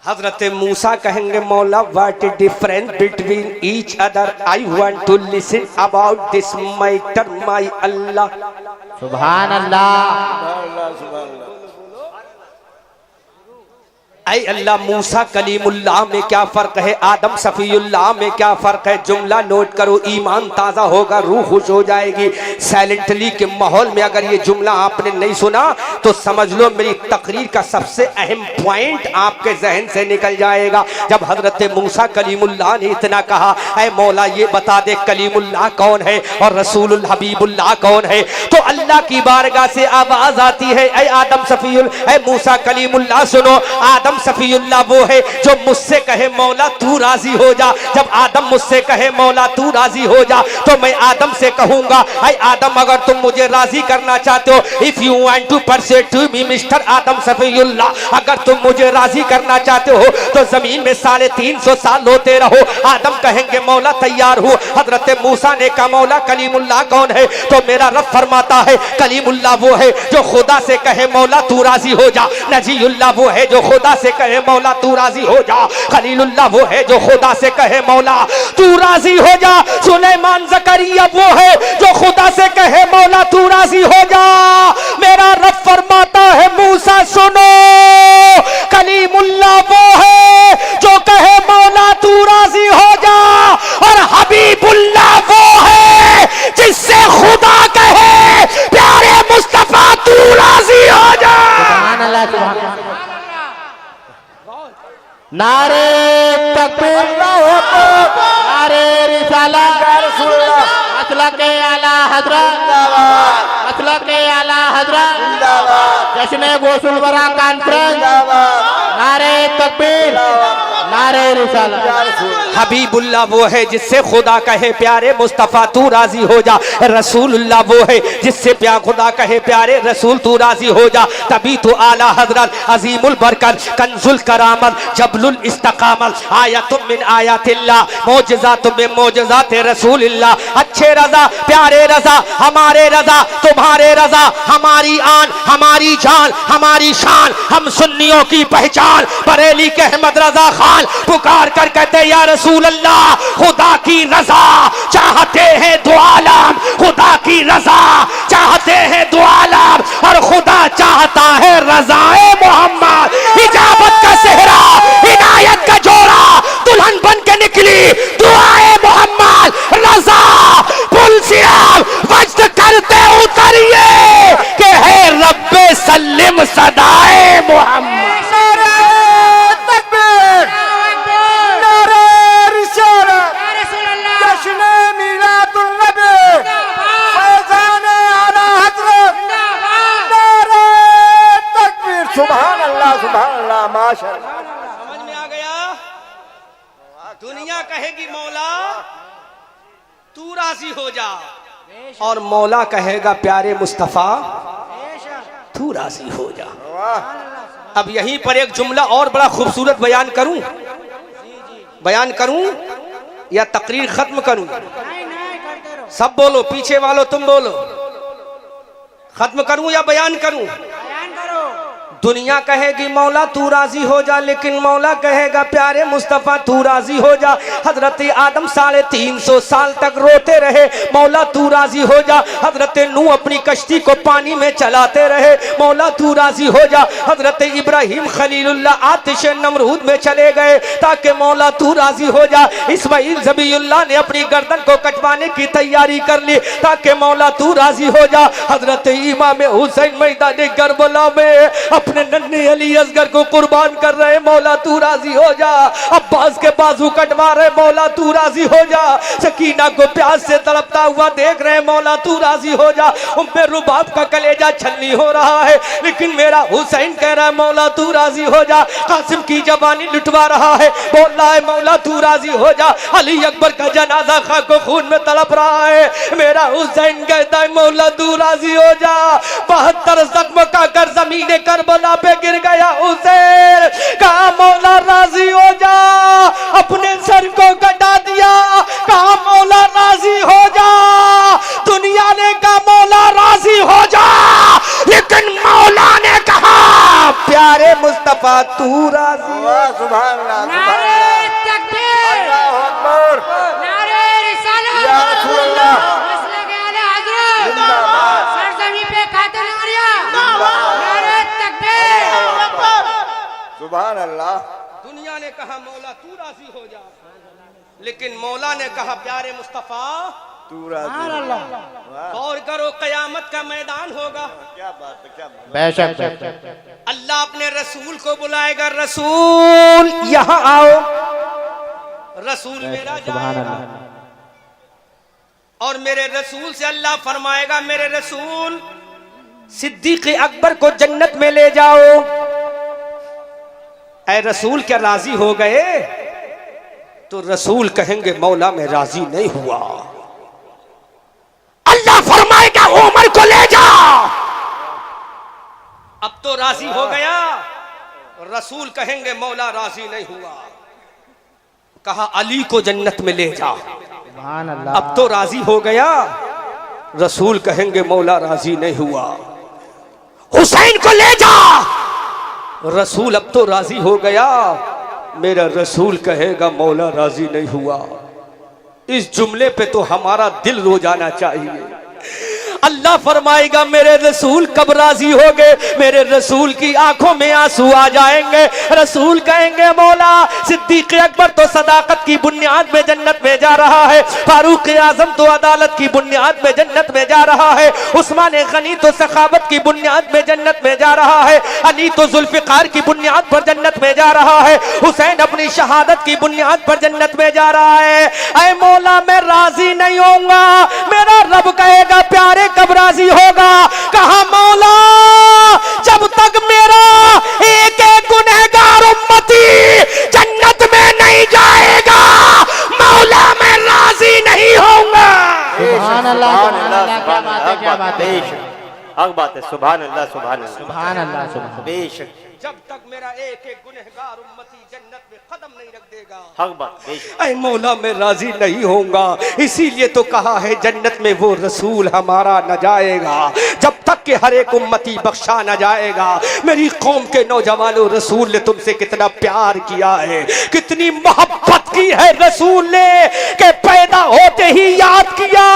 S1: हजरत मूसा कहेंगे मौला what is difference between each other, I want to listen about this matter my Allah.
S2: सुभान अल्लाह।
S3: सुभान अल्लाह।
S1: ऐ अल्लाह मूसा कलीमुल्लाह में क्या फर्क है, आदम सफीउल्लाह में क्या फर्क है? जुमला नोट करो, ईमान ताजा होगा, रूह खुश हो जाएगी। साइलेंटली के माहौल में अगर ये जुमला आपने नहीं सुना तो समझ लो मेरी तकरीर का सबसे अहम पॉइंट आपके जहन से निकल जाएगा। जब हजरत मूसा कलीमुल्लाह ने इतना कहा ऐ मौला ये बता दे कलीमुल्लाह कौन है और रसूलुल हबीबुल्लाह कौन है, तो अल्लाह की बारगाह से आवाज आती है ऐ आदम सफीउल, ऐ मूसा कलीमुल्लाह सुनो, आदम सफीउल्लाह वो है जो मुझसे कहे मौला तू राजी हो जा। जब आदम मुझसे कहे मौला तू राजी हो जा तो मैं आदम से कहूंगा ऐ आदम अगर तुम मुझे राजी करना चाहते हो, if you want to persuade to me mister Adam Safiullah, अगर तुम मुझे राजी करना चाहते हो तो जमीन में 350 साल होते रहो। आदम कहेंगे मौला तैयार हूँ। हजरत मूसा ने कहा मौला कलीमुल्लाह कौन है, तो मेरा रब फरमाता है कलीमुल्लाह वो है जो खुदा से कहे मौला तू राजी हो जा, नजीउल्लाह वो है जो खुदा से कहे मौला तू राजी हो जा, खलीलुल्लाह वो है जो खुदा से कहे मौला तू राजी हो जा, सुलेमान ज़करिया वो है जो खुदा से कहे मौला तू राजी हो जा। मेरा रब फरमाता है मूसा सुनो, कलीमुल्लाह वो है जो कहे मौला तू राजी हो जा, और हबीबुल्लाह वो है जिससे खुदा कहे प्यारे मुस्तफा तू राजी हो जा।
S2: सुभान अल्लाह, सुभान अल्लाह। नारे तकबीर, नारे रिसालत, मसलक आला हजरत, मसलक आला हजरत, जश्न गोसुल बरा कॉन्फ्रेंस, नारे तकबीर, नारे रिसालत।
S1: हबीबुल्लाह वो है जिससे खुदा कहे प्यारे मुस्तफ़ा तू राजी हो जा, रसूलुल्लाह वो है जिससे प्यार खुदा कहे प्यारे रसूल तू राजी हो जा। तभी तो आला हजरत अजीमुल बरकत कंजुल करामत जबलुल इस्तकामत आयतुम मिन आयातिल्लाह मौजज़ातुम मिन मौजज़ात रसूलिल्लाह। अच्छे रजा प्यारे रजा हमारे रजा तुम्हारे इजहारे रजा हमारी आन, हमारी जान, हमारी शान, हम सुन्नियों की पहचान। बरेली के अहमद रजा खान पुकार कर कहते या रसूल अल्लाह, खुदा की रजा चाहते हैं दो आलम, खुदा की रजा चाहते हैं दो आलम, और खुदा चाहता है रजाए मोहम्मद। इजाबत का सेहरा, इनायत का जोड़ा, दुल्हन बन के निकली दुआए मोहम्मद। रजा पुल सिर्फ वज्द करते उतरिए के है रब्बे सल्लिम सदाए मोहम्मद।
S3: सुभान अल्लाह, सुभान अल्लाह, माशाअल्लाह।
S1: समझ में आ गया? दुनिया कहेगी मौला तू राजी हो जा, और मौला कहेगा प्यारे मुस्तफा तू राजी हो जा। अब यहीं पर एक जुमला और बड़ा खूबसूरत बयान करूं या तकरीर खत्म करूं? सब बोलो, पीछे वालों तुम बोलो, खत्म करूं या बयान करूं? दुनिया कहेगी मौला तू राजी हो जा, लेकिन मौला कहेगा प्यारे मुस्तफा तू राजी हो जा। हजरत आदम 350 साल तक रोते रहे, मौला तू राजी हो जा। हजरत नूह अपनी कश्ती को पानी में चलाते रहे, मौला तू राजी हो जा। हजरत इब्राहिम खलीलुल्लाह आतिश नमरूद में चले गए ताकि मौला तू राजी हो जा। इस्माइल ज़बीउल्लाह ने अपनी गर्दन को कटवाने की तैयारी कर ली ताकि मौला तू राजी हो जा। हजरत इमाम हुसैन मैदान करबला में अपने नन्हे अली असगर को कुर्बान कर रहे, मौला तू राजी हो जा। अब्बास के बाजू कटवा रहे, मौला तू राजी हो जा। सकीना को प्यास से तड़पता हुआ देख रहे, मौला तू राजी हो जा। उम्मे रुबाब का कलेजा छलनी हो रहा है, लेकिन मेरा हुसैन कह रहा है मौला तू राजी हो जा। कासिम की जवानी लुटवा रहा है, बोल रहा है मौला तू राजी हो जा। अली अकबर का जनाजा खाको खून में तड़प रहा है, मेरा हुसैन कहता है मौला तू राजी हो जा। 72 जख्म का कर जमीन करबला पे गिर गया हुसैन, कहा मौला राजी हो जा। अपने सर को कटा दिया, कहा मौला राजी हो जा। दुनिया ने कहा मौला राजी हो जा, लेकिन मौला ने कहा प्यारे मुस्तफा तू राजी हो जा।
S3: सुभान अल्लाह,
S5: नारे तकबीर,
S3: अल्लाहु अकबर,
S5: नारे रिसालत,
S3: या रसूल अल्लाह,
S5: मसलक आले हजरत,
S3: जिंदाबाद,
S5: सरजमी पे कातिल उमरिया, नारे तकबीर।
S3: सुभान अल्लाह।
S1: दुनिया ने कहा मौला तू राजी हो जा, लेकिन मौला ने कहा प्यारे मुस्तफा
S3: तू राजी हो जा।
S1: गौर करो, कयामत का मैदान होगा।
S3: क्या बात है, क्या बात है।
S2: बेशक
S1: अल्लाह अपने रसूल को बुलाएगा, रसूल यहाँ आओ। रसूल मेरा जाएगा और मेरे रसूल से अल्लाह फरमाएगा मेरे रसूल सिद्दीक अकबर को जन्नत में ले जाओ। ऐ रसूल क्या राजी हो गए? तो रसूल कहेंगे मौला मैं राजी नहीं हुआ। अल्लाह फरमाएगा उमर को ले जा। अब तो राजी हो गया। रसूल कहेंगे मौला राजी नहीं हुआ। कहा अली को जन्नत में ले जा। अब तो राजी हो गया। रसूल कहेंगे मौला राजी नहीं हुआ। हुसैन को ले जा। रसूल अब तो राजी हो गया। मेरा रसूल कहेगा मौला राजी नहीं हुआ। इस जुमले पे तो हमारा दिल रो जाना चाहिए। अल्लाह फरमाएगा मेरे रसूल कब राजी हो गए? मेरे रसूल की आंखों में आंसू आ जाएंगे। रसूल कहेंगे मौला सिद्दीक अकबर तो सदाकत की बुनियाद में जन्नत में जा रहा है। फारूक आजम तो अदालत की बुनियाद में जन्नत में जा रहा है। उस्मान गनी तो सखावत की बुनियाद में जन्नत में जा रहा है। अली तो जुल्फिकार की बुनियाद पर जन्नत में जा रहा है। हुसैन अपनी शहादत की बुनियाद पर जन्नत में जा रहा है। ऐ मौला मैं राजी नहीं होऊंगा। मेरा रब कहेगा प्यारे कब राजी होगा? कहा मौला जब तक मेरा एक एक गुनहगार उम्मती जन्नत में नहीं जाएगा मौला मैं राजी नहीं होऊंगा।
S2: सुभान अल्लाह, सुभान अल्लाह, क्या बात है, क्या बात है।
S3: हक बात है। सुभान अल्लाह, सुभान अल्लाह,
S2: सुभान अल्लाह, सुभान
S3: बेशक
S1: जब तक मेरा एक एक गुनहगार उम्मती जन्नत में कदम नहीं रख देगा
S3: हक बात, बेशक।
S1: ऐ मौला मैं राजी नहीं होऊंगा। इसीलिए तो कहा है जन्नत में वो रसूल हमारा न जाएगा जब तक कि हर एक उम्मती बख्शा न जाएगा। मेरी कौम के नौजवानों, रसूल ने तुमसे कितना प्यार किया है, कितनी मोहब्बत की है रसूल ने, कि पैदा होते ही याद किया,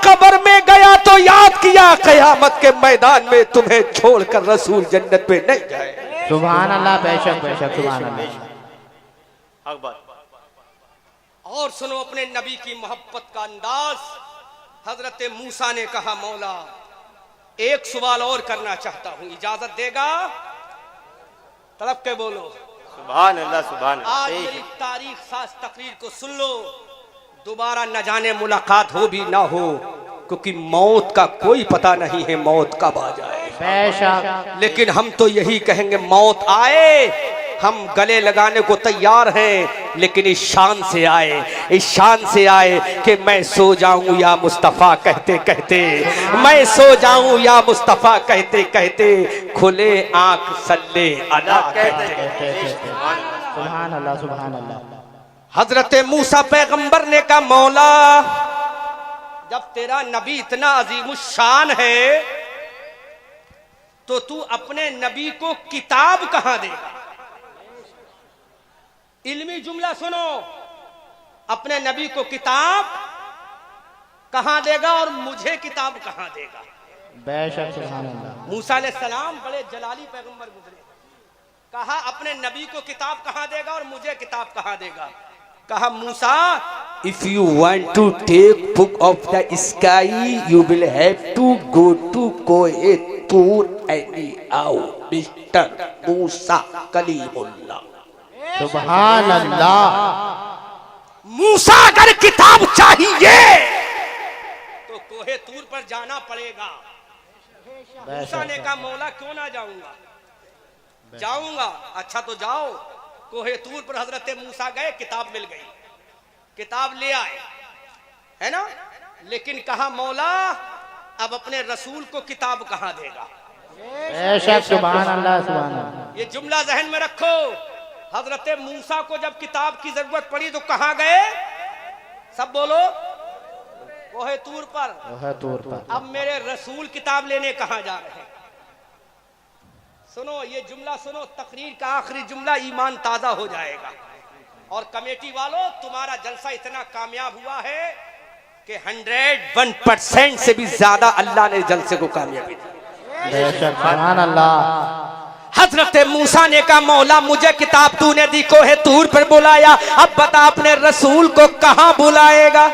S1: कब्र में गया तो याद किया, क़यामत के मैदान में तुम्हें छोड़कर रसूल जन्नत में नहीं जाए।
S2: सुभान अल्लाह, बेशक बेशक, सुभान अल्लाह।
S1: और सुनो अपने नबी की मोहब्बत का अंदाज। हजरत मूसा ने कहा, मौला एक सवाल और करना चाहता हूं, इजाजत देगा? तड़प के बोलो
S3: सुभान अल्लाह, सुभान अल्लाह।
S1: आज मेरी तारीख साज तकरीर को सुन लो, दोबारा न जाने मुलाकात हो भी ना हो, क्योंकि मौत का कोई पता नहीं है मौत कब आ जाए।
S2: बेशक।
S1: लेकिन हम तो यही कहेंगे, मौत आए हम गले लगाने को तैयार हैं, लेकिन इस शान से आए, इस शान से आए कि मैं सो जाऊं या मुस्तफ़ा कहते कहते, मैं सो जाऊं या मुस्तफ़ा कहते कहते, खुले आंख सल्ले अला कहते कहते।
S2: सुभान अल्लाह, सुभान अल्लाह।
S1: हजरत मूसा पैगंबर ने कहा, मौला जब तेरा नबी इतना अजीमुशान है तो तू अपने नबी को किताब कहां देगा? इल्मी जुमला सुनो, अपने नबी को किताब कहां देगा और मुझे किताब कहां देगा?
S2: बेशक, सुभान अल्लाह।
S1: मूसा अलैहिस्सलाम बड़े जलाली पैगंबर गुजरे, कहा अपने नबी को किताब कहां देगा और मुझे किताब कहां देगा? कहा, Musa if you want to take book of the sky you will have to go to Kohetur any आओ मिस्टर मूसा कलीमुल्लाह।
S2: सुभान अल्लाह।
S1: मूसा अगर किताब चाहिए तो कोहे तूर पर जाना पड़ेगा। मूसा ने कहा, मौला क्यों ना जाऊंगा? जाऊंगा। अच्छा तो जाओ। कोहे तूर पर हजरत मूसा गए, किताब मिल गई, किताब ले आए, है ना? लेकिन कहा, मौला अब अपने रसूल को किताब कहां देगा?
S2: बेशक, सुभान अल्लाह, सुभान अल्लाह।
S1: ये जुमला जहन में रखो। हजरत मूसा को जब किताब की जरूरत पड़ी तो कहां गए? सब बोलो, कोहे तूर पर।
S2: कोहे तूर पर।
S1: अब मेरे रसूल किताब लेने कहां जा रहे हैं? सुनो ये जुमला सुनो, तकरीर का आखिरी जुमला, ईमान ताजा हो जाएगा। और कमेटी वालों, तुम्हारा जलसा इतना कामयाब हुआ है कि 101% से भी ज्यादा अल्लाह ने जलसे को कामयाबी दी।
S2: बेशक, सुभान अल्लाह।
S1: हजरत मूसा ने कहा, मौला मुझे किताब तूने दी, कोहे तूर पर बुलाया, अब बता अपने रसूल को कहां बुलाएगा?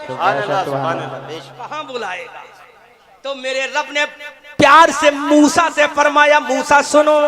S1: कहां बुलाएगा? तो मेरे रब ने प्यार से मूसा से फरमाया, मूसा सुनो,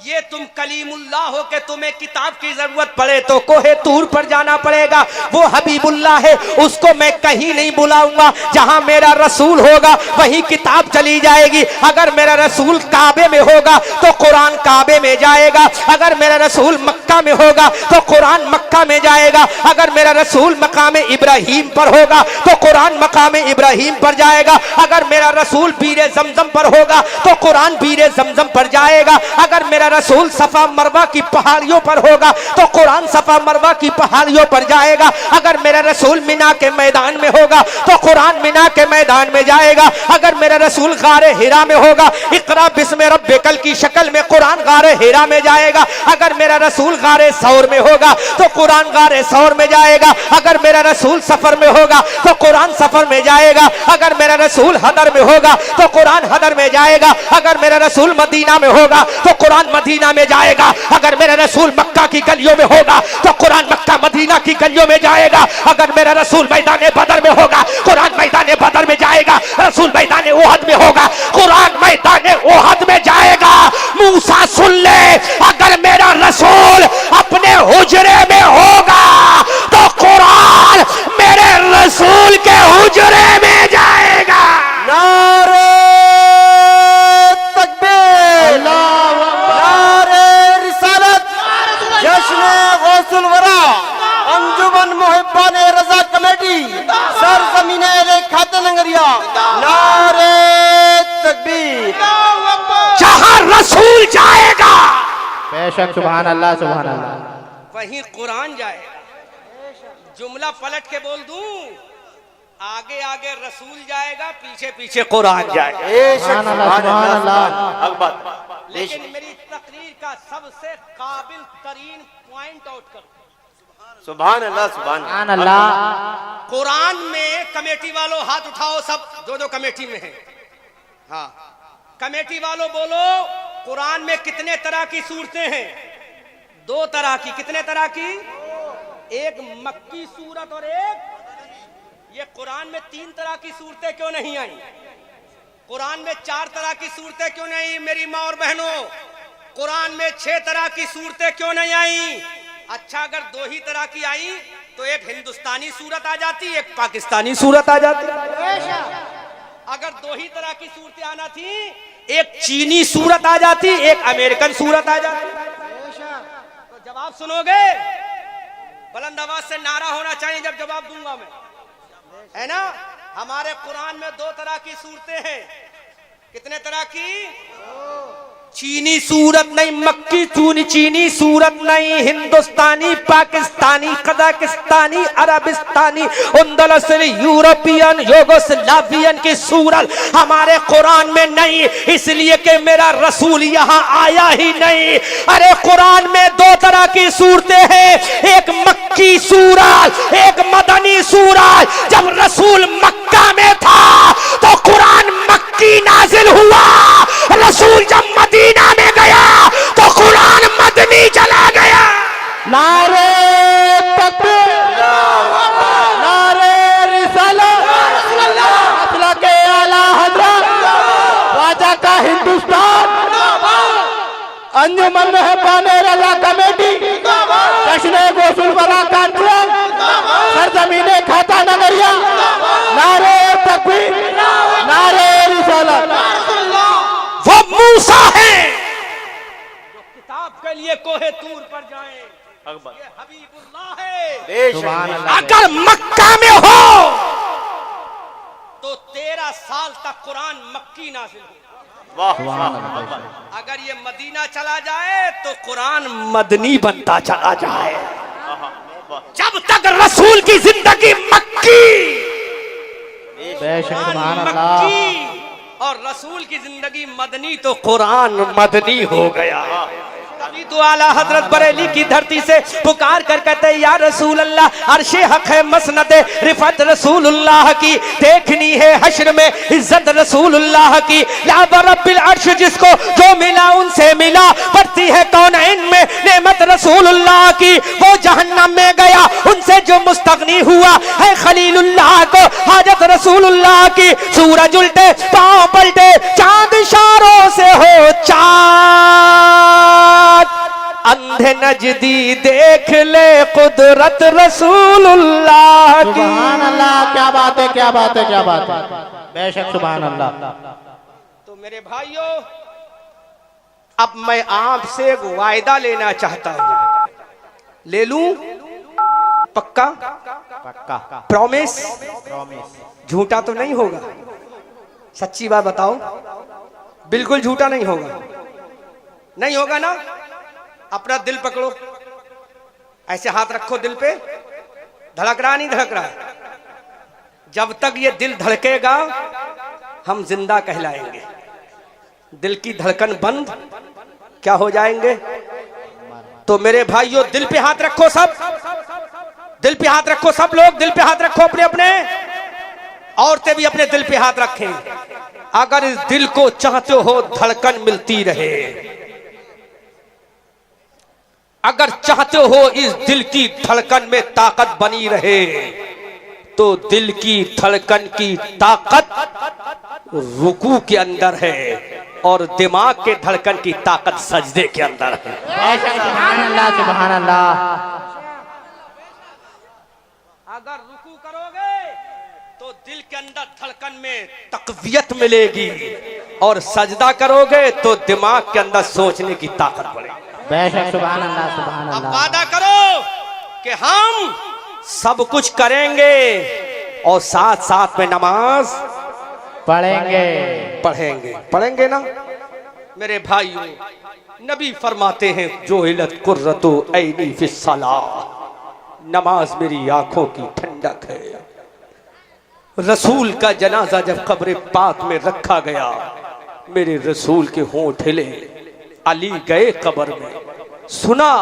S1: ये तुम कलीमुल्लाह हो के तुम्हें किताब की जरूरत पड़े तो कोहे तूर पर जाना पड़ेगा। वो हबीबुल्लाह है, उसको मैं कहीं नहीं बुलाऊंगा, जहां मेरा रसूल होगा वहीं किताब चली जाएगी। अगर मेरा रसूल काबे में होगा तो कुरान काबे में जाएगा, अगर मेरा रसूल मक्का में होगा तो कुरान मक्का में जाएगा, अगर मेरा रसूल मकाम इब्राहिम पर होगा तो कुरान मकाम इब्राहिम पर जाएगा, अगर मेरा रसूल बीरे जमजम पर होगा तो कुरान बीरे जमजम पर जाएगा, अगर मेरा रसूल सफा मरवा की पहाड़ियों पर होगा तो कुरान सफा मरवा की पहाड़ियों पर जाएगा, अगर मेरा रसूल मिना के मैदान में होगा तो कुरान मिना के मैदान में जाएगा, अगर मेरा रसूल गारे हिरा में होगा, इकरा बिस्म रब्बिकल की शक्ल में कुरान गारे हिरा में जाएगा, अगर मेरा रसूल गारे सौर में होगा तो कुरान गारे सौर में जाएगा, अगर मेरा रसूल सफर में होगा तो कुरान सफर में जाएगा, अगर मेरा रसूल हदर में होगा तो कुरान हदर में जाएगा, अगर मेरा रसूल मदीना में होगा तो कुरान मदीना में जाएगा, अगर मेरा रसूल मक्का की गलियों में होगा तो कुरान मक्का मदीना की गलियों में जाएगा, अगर मेरा रसूल मैदान बदर में होगा कुरान मैदान बदर में जाएगा, रसूल मैदान ओहद में होगा कुरान मैदान ओहद में जाएगा। मूसा सुन ले, अगर मेरा रसूल अपने हुजरे में होगा तो कुरान मेरे रसूल के हुजरे में जाएगा।
S3: नारे तकबीर, नारे रिसालत, जश्न गौसुल वरा, अंजुमन मुहिब्बान रजा कमेटी, सरजमीने रेखात लंगरिया, नारे तकबीर।
S1: जहां रसूल जाएगा
S2: बेशक, सुभान अल्लाह, सुभान अल्लाह।
S1: वहीं कुरान जाएगा। जुमला पलट के बोल दूं, आगे आगे रसूल जाएगा, पीछे पीछे कुरान जाएगा।
S2: सुभान अल्लाह, सुभान अल्लाह।
S3: अकबर
S1: लेकिन मेरी तकरीर का सबसे काबिल तरीन पॉइंट आउट करो।
S3: सुभान अल्लाह, सुभान
S2: सुभान अल्लाह।
S1: कुरान में कमेटी वालों हाथ उठाओ, सब जो जो कमेटी में है। हाँ, कमेटी वालों बोलो, कुरान में कितने तरह की सूरतें हैं? 2 तरह की। कितने तरह की? एक मक्की सूरत और एक। ये कुरान में 3 तरह की सूरतें क्यों नहीं आई? कुरान में 4 तरह की सूरतें क्यों नहीं? मेरी माँ और बहनों, कुरान में 6 तरह की सूरतें क्यों नहीं आई? अच्छा, अगर 2 ही तरह की आई तो एक हिंदुस्तानी सूरत आ जाती, एक पाकिस्तानी सूरत आ जाती। अगर 2 ही तरह की सूरतें आना थी, एक चीनी सूरत आ जाती, एक अमेरिकन सूरत आ जाती। तो जवाब सुनोगे? बुलंद आवाज से नारा होना चाहिए जब जवाब दूंगा मैं, है ना? हमारे कुरान में 2 तरह की सूरतें हैं। कितने तरह की? चीनी सूरत नहीं, मक्की चीनी सूरत नहीं, हिंदुस्तानी, पाकिस्तानी, कजाकिस्तानी, अरबिस्तानी, अंदलुसी, यूरोपियन, युगोस्लावियन की सूरत हमारे कुरान में नहीं, इसलिए कि मेरा रसूल यहाँ आया ही नहीं। अरे कुरान में 2 तरह की सूरतें हैं, एक मक्की सूरत, एक मदनी सूरत। जब रसूल मक्का में था तो कुरान मक्की नाजिल हुआ, रसूल जब मदीना में गया तो कुरान मदनी चला गया।
S2: नारे तकबीर, नारे रिसालत, अल्लाह के आला हज़रत ख्वाजा का हिंदुस्तान, अंजुमन मेहरबाने रज़ा कमेटी, जश्न गोसुल बरा कॉन्फ्रेंस, सरजमीने खाता नगरिया। नारे तकबीर, नारे रिसालत।
S1: वो मूसा है जो किताब के लिए कोहे तूर पर जाए,
S3: अकबर
S1: ये हबीबुल्लाह है।
S3: बेशक
S1: अगर मक्का में हो तो 13 साल तक कुरान मक्की नाज़िल हो।
S3: वाह वाह।
S1: अगर ये मदीना चला जाए तो कुरान मदनी बनता चला जाए। जब तक रसूल की जिंदगी मक्की
S2: बेशक सुभान अल्लाह।
S1: मक्की और रसूल की जिंदगी मदनी तो कुरान मदनी हो गया। तभी तो आला हजरत बरेली की धरती से पुकार कर कहते या रसूल अल्लाह, अर्शे हक है मसनद रिफत रसूलुल्लाह की, देखनी है हश्र में इज्जत रसूलुल्लाह की। या रब्बिल अर्श, जिसको जो मिला उनसे मिला, बढ़ती है कौन इनमें नेमत रसूलुल्लाह की। वो जहन्नम में गया उनसे जो मुस्तगनी हुआ है खलीलुल्लाह को हाजत रसूलुल्लाह की। सूरज उल्टे पांव पलटे, चांद इशारों से हो चाँद, अंधे नजदी देख ले कुदरत रसूलुल्लाह की।
S2: सुभान अल्लाह, क्या बात है, क्या बात है, क्या बात है। बेशक सुभान अल्लाह।
S1: तो मेरे भाइयों, अब मैं आपसे एक वायदा लेना चाहता हूं, ले लूं? पक्का?
S2: पक्का
S1: प्रॉमिस?
S2: प्रॉमिस।
S1: झूठा तो नहीं होगा? सच्ची बात बताओ, बिल्कुल झूठा नहीं होगा। नहीं होगा ना? अपना दिल पकड़ो, ऐसे हाथ रखो दिल पे। धड़क रहा नहीं धड़क रहा? जब तक ये दिल धड़केगा हम जिंदा कहलाएंगे। दिल की धड़कन बंद क्या हो जाएंगे? तो मेरे भाइयों, दिल पे हाथ रखो सब, दिल पे हाथ रखो सब लोग, दिल पे हाथ रखो अपने अपने। औरतें भी अपने दिल पे हाथ रखें। अगर इस दिल को चाहते हो धड़कन मिलती रहे, अगर चाहते हो इस दिल की धड़कन में ताकत बनी रहे, तो दिल की धड़कन की ताकत रुकू के अंदर है और दिमाग के धड़कन की ताकत सजदे के अंदर है।
S2: सुभान अल्लाह, सुभान अल्लाह।
S1: अगर रुकू करोगे तो दिल के अंदर धड़कन में तकवियत मिलेगी, और सजदा करोगे तो दिमाग के अंदर सोचने की ताकत बढ़ेगी।
S2: बेशक सुभान अल्लाह, सुभान
S1: अब
S2: अल्लाह।
S1: वादा करो कि हम सब कुछ करेंगे और साथ साथ में नमाज
S2: पढ़ेंगे।
S1: पढ़ेंगे। पढ़ेंगे ना मेरे भाइयों? नबी फरमाते हैं जो इलत कुर्रतु ऐनी फिस्सलाह, नमाज मेरी आंखों की ठंडक है। रसूल का जनाजा जब कब्र पाक में रखा गया, मेरे रसूल के होंठ हिले। अली गए कब्र में, सुना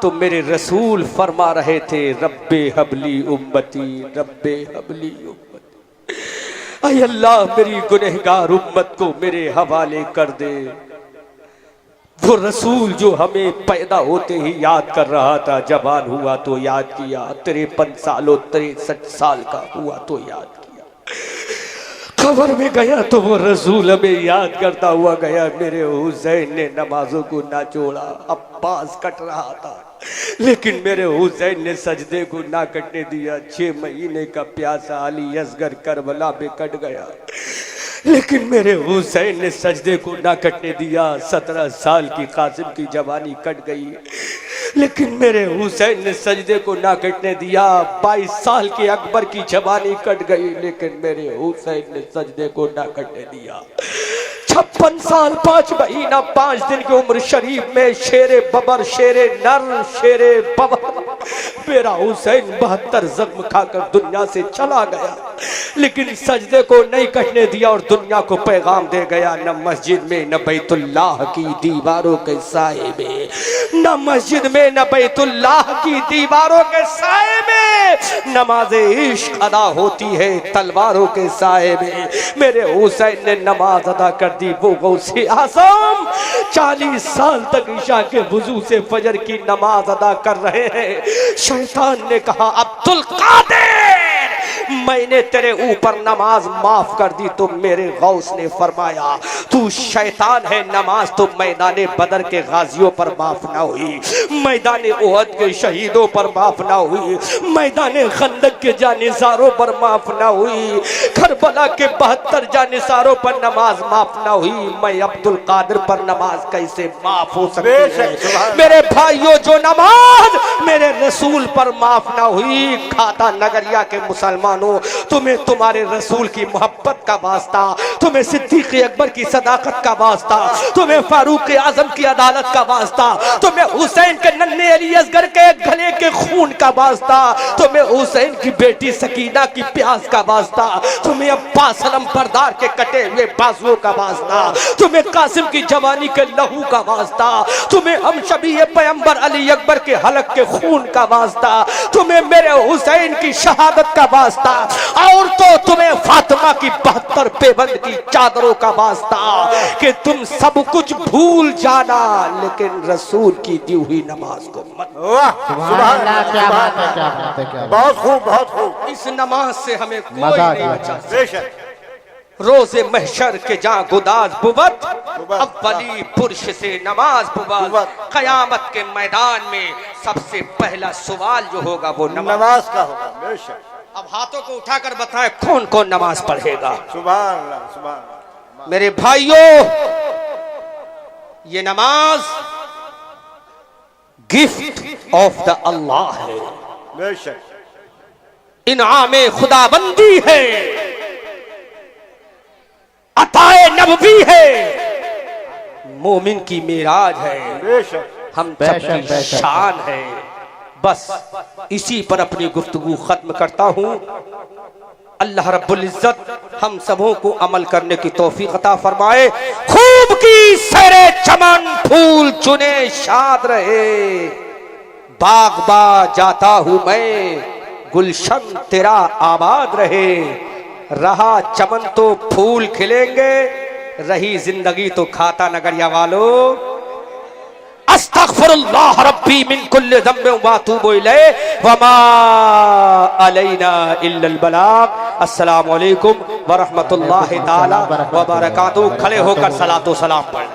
S1: तो मेरे रसूल फरमा रहे थे, रब्बे हबली उम्मती, रब्बे हबली उम्मती। ऐ अल्लाह मेरी गुनहगार उम्मत को मेरे हवाले कर दे। वो रसूल जो हमें पैदा होते ही याद कर रहा था, जवान हुआ तो याद किया, 53 सालों 63 साल का हुआ तो याद किया, कब्र में गया तो वो रसूल हमें याद करता हुआ गया। मेरे हुसैन ने नमाजों को ना छोड़ा। अब्बास कट रहा था लेकिन मेरे हुसैन ने सजदे को ना कटने दिया। 6 महीने का प्यासा अली असगर करबला में कट गया लेकिन मेरे हुसैन ने सजदे को ना कटने दिया। 17 साल की कासिम की जवानी कट गई लेकिन मेरे हुसैन ने सजदे को ना कटने दिया। 22 साल के अकबर की जवानी कट गई लेकिन मेरे हुसैन ने सजदे को ना कटने दिया। 56 साल 5 महीना 5 दिन की उम्र शरीफ में शेरे बबर, शेरे नर, शेरे बबर मेरा हुसैन 72 जख्म खाकर दुनिया से चला गया लेकिन सजदे को नहीं कटने दिया और दुनिया को पैगाम दे गया। न मस्जिद में न बैतुल्लाह की दीवारों के साए में, न मस्जिद में न बैतुल्लाह की दीवारों के साए में नमाज इश्क अदा होती है तलवारों के साए में। मेरे हुसैन ने नमाज अदा कर दी। वो गौसे आज़म 40 साल तक ईशा के वुजू से फजर की नमाज अदा कर रहे हैं। शैतान ने कहा, अब्दुल कादिर मैंने तेरे ऊपर नमाज माफ कर दी। तो मेरे गौस ने फरमाया, तू शैतान है, नमाज तो मैदान बदर के गाजियों पर माफ ना हुई, मैदान उहद के शहीदों पर माफ ना हुई, मैदान खंदक के जानिसारों पर माफ ना हुई, करबला के 72 जानिसारों पर नमाज माफ ना हुई। मैं अब्दुल कादिर पर नमाज कैसे माफ हो सकती है? मेरे भाइयों, जो नमाज मेरे रसूल पर माफ ना हुई, खाता नगरिया के मुसलमानों, तुम्हें तुम्हारे रसूल की मोहब्बत का वास्ता, तुम्हें सिद्दीक अकबर की सदाकत का वास्ता, तुम्हें फारूक आजम की अदालत का वास्ता, तुम्हें हुसैन के नन्हे अली असगर के गले के खून का वास्ता, तुम्हें हुसैन की बेटी सकीना की प्यास का वास्ता, तुम्हें अब्बास अलमबरदार के कटे हुए बाजुओं का वास्ता, तुम्हें कासिम की जवानी के लहू का वास्ता, तुम्हें हम शबी पैगंबर अली अकबर के हलक के खून का वास्ता, तुम्हें मेरे हुसैन की शहादत का वास्ता, और तो तुम्हें फातिमा की 72 पेबंद की चादरों का वास्ता कि तुम सब कुछ भूल जाना लेकिन रसूल की दी हुई नमाज को मत।
S2: सुभान अल्लाह, क्या बात है, क्या बात है, क्या बात है।
S3: बहुत खूब, बहुत खूब।
S1: इस नमाज से हमें कोई
S2: मजा आ
S1: नहीं
S2: गया।
S1: बचा।
S3: बेशक
S1: रोजे महशर के जहाँ गुदाज बुवत, अव्वली पुरुष से नमाज बुवत, कयामत के मैदान में सबसे पहला सवाल जो होगा वो
S3: नमाज का होगा। बेशक।
S1: अब हाथों को उठाकर बताएं कौन कौन नमाज पढ़ेगा।
S3: सुभान अल्लाह, सुभान अल्लाह।
S1: मेरे भाइयों, ये नमाज गिफ्ट ऑफ द अल्लाह है,
S3: बेशक
S1: इनामे खुदाबंदी है, अताए नबवी है, मोमिन की मेराज है,
S3: बेशक
S1: हम सबकी शान है। बस इसी पर अपनी गुफ्तगू खत्म करता हूँ। अल्लाह रब्बुल इज्जत हम सबों को अमल करने की तौफीक अता फरमाए। खूब की सरे चमन फूल चुने शाद रहे, बाग बाग जाता हूँ मैं, गुलशन तेरा आबाद रहे। रहा चमन तो फूल खिलेंगे, रही जिंदगी तो खाता नगरिया वालों। अस्तगफिरुल्लाह रब्बी मिन कुल्लि ज़ंबिन व अतूबु इलैहि व मा अलैना इल्लल बलाग। अस्सलामु अलैकुम व रहमतुल्लाहि ताला व बरकातुहू। खड़े होकर सलातो सलाम पढ़।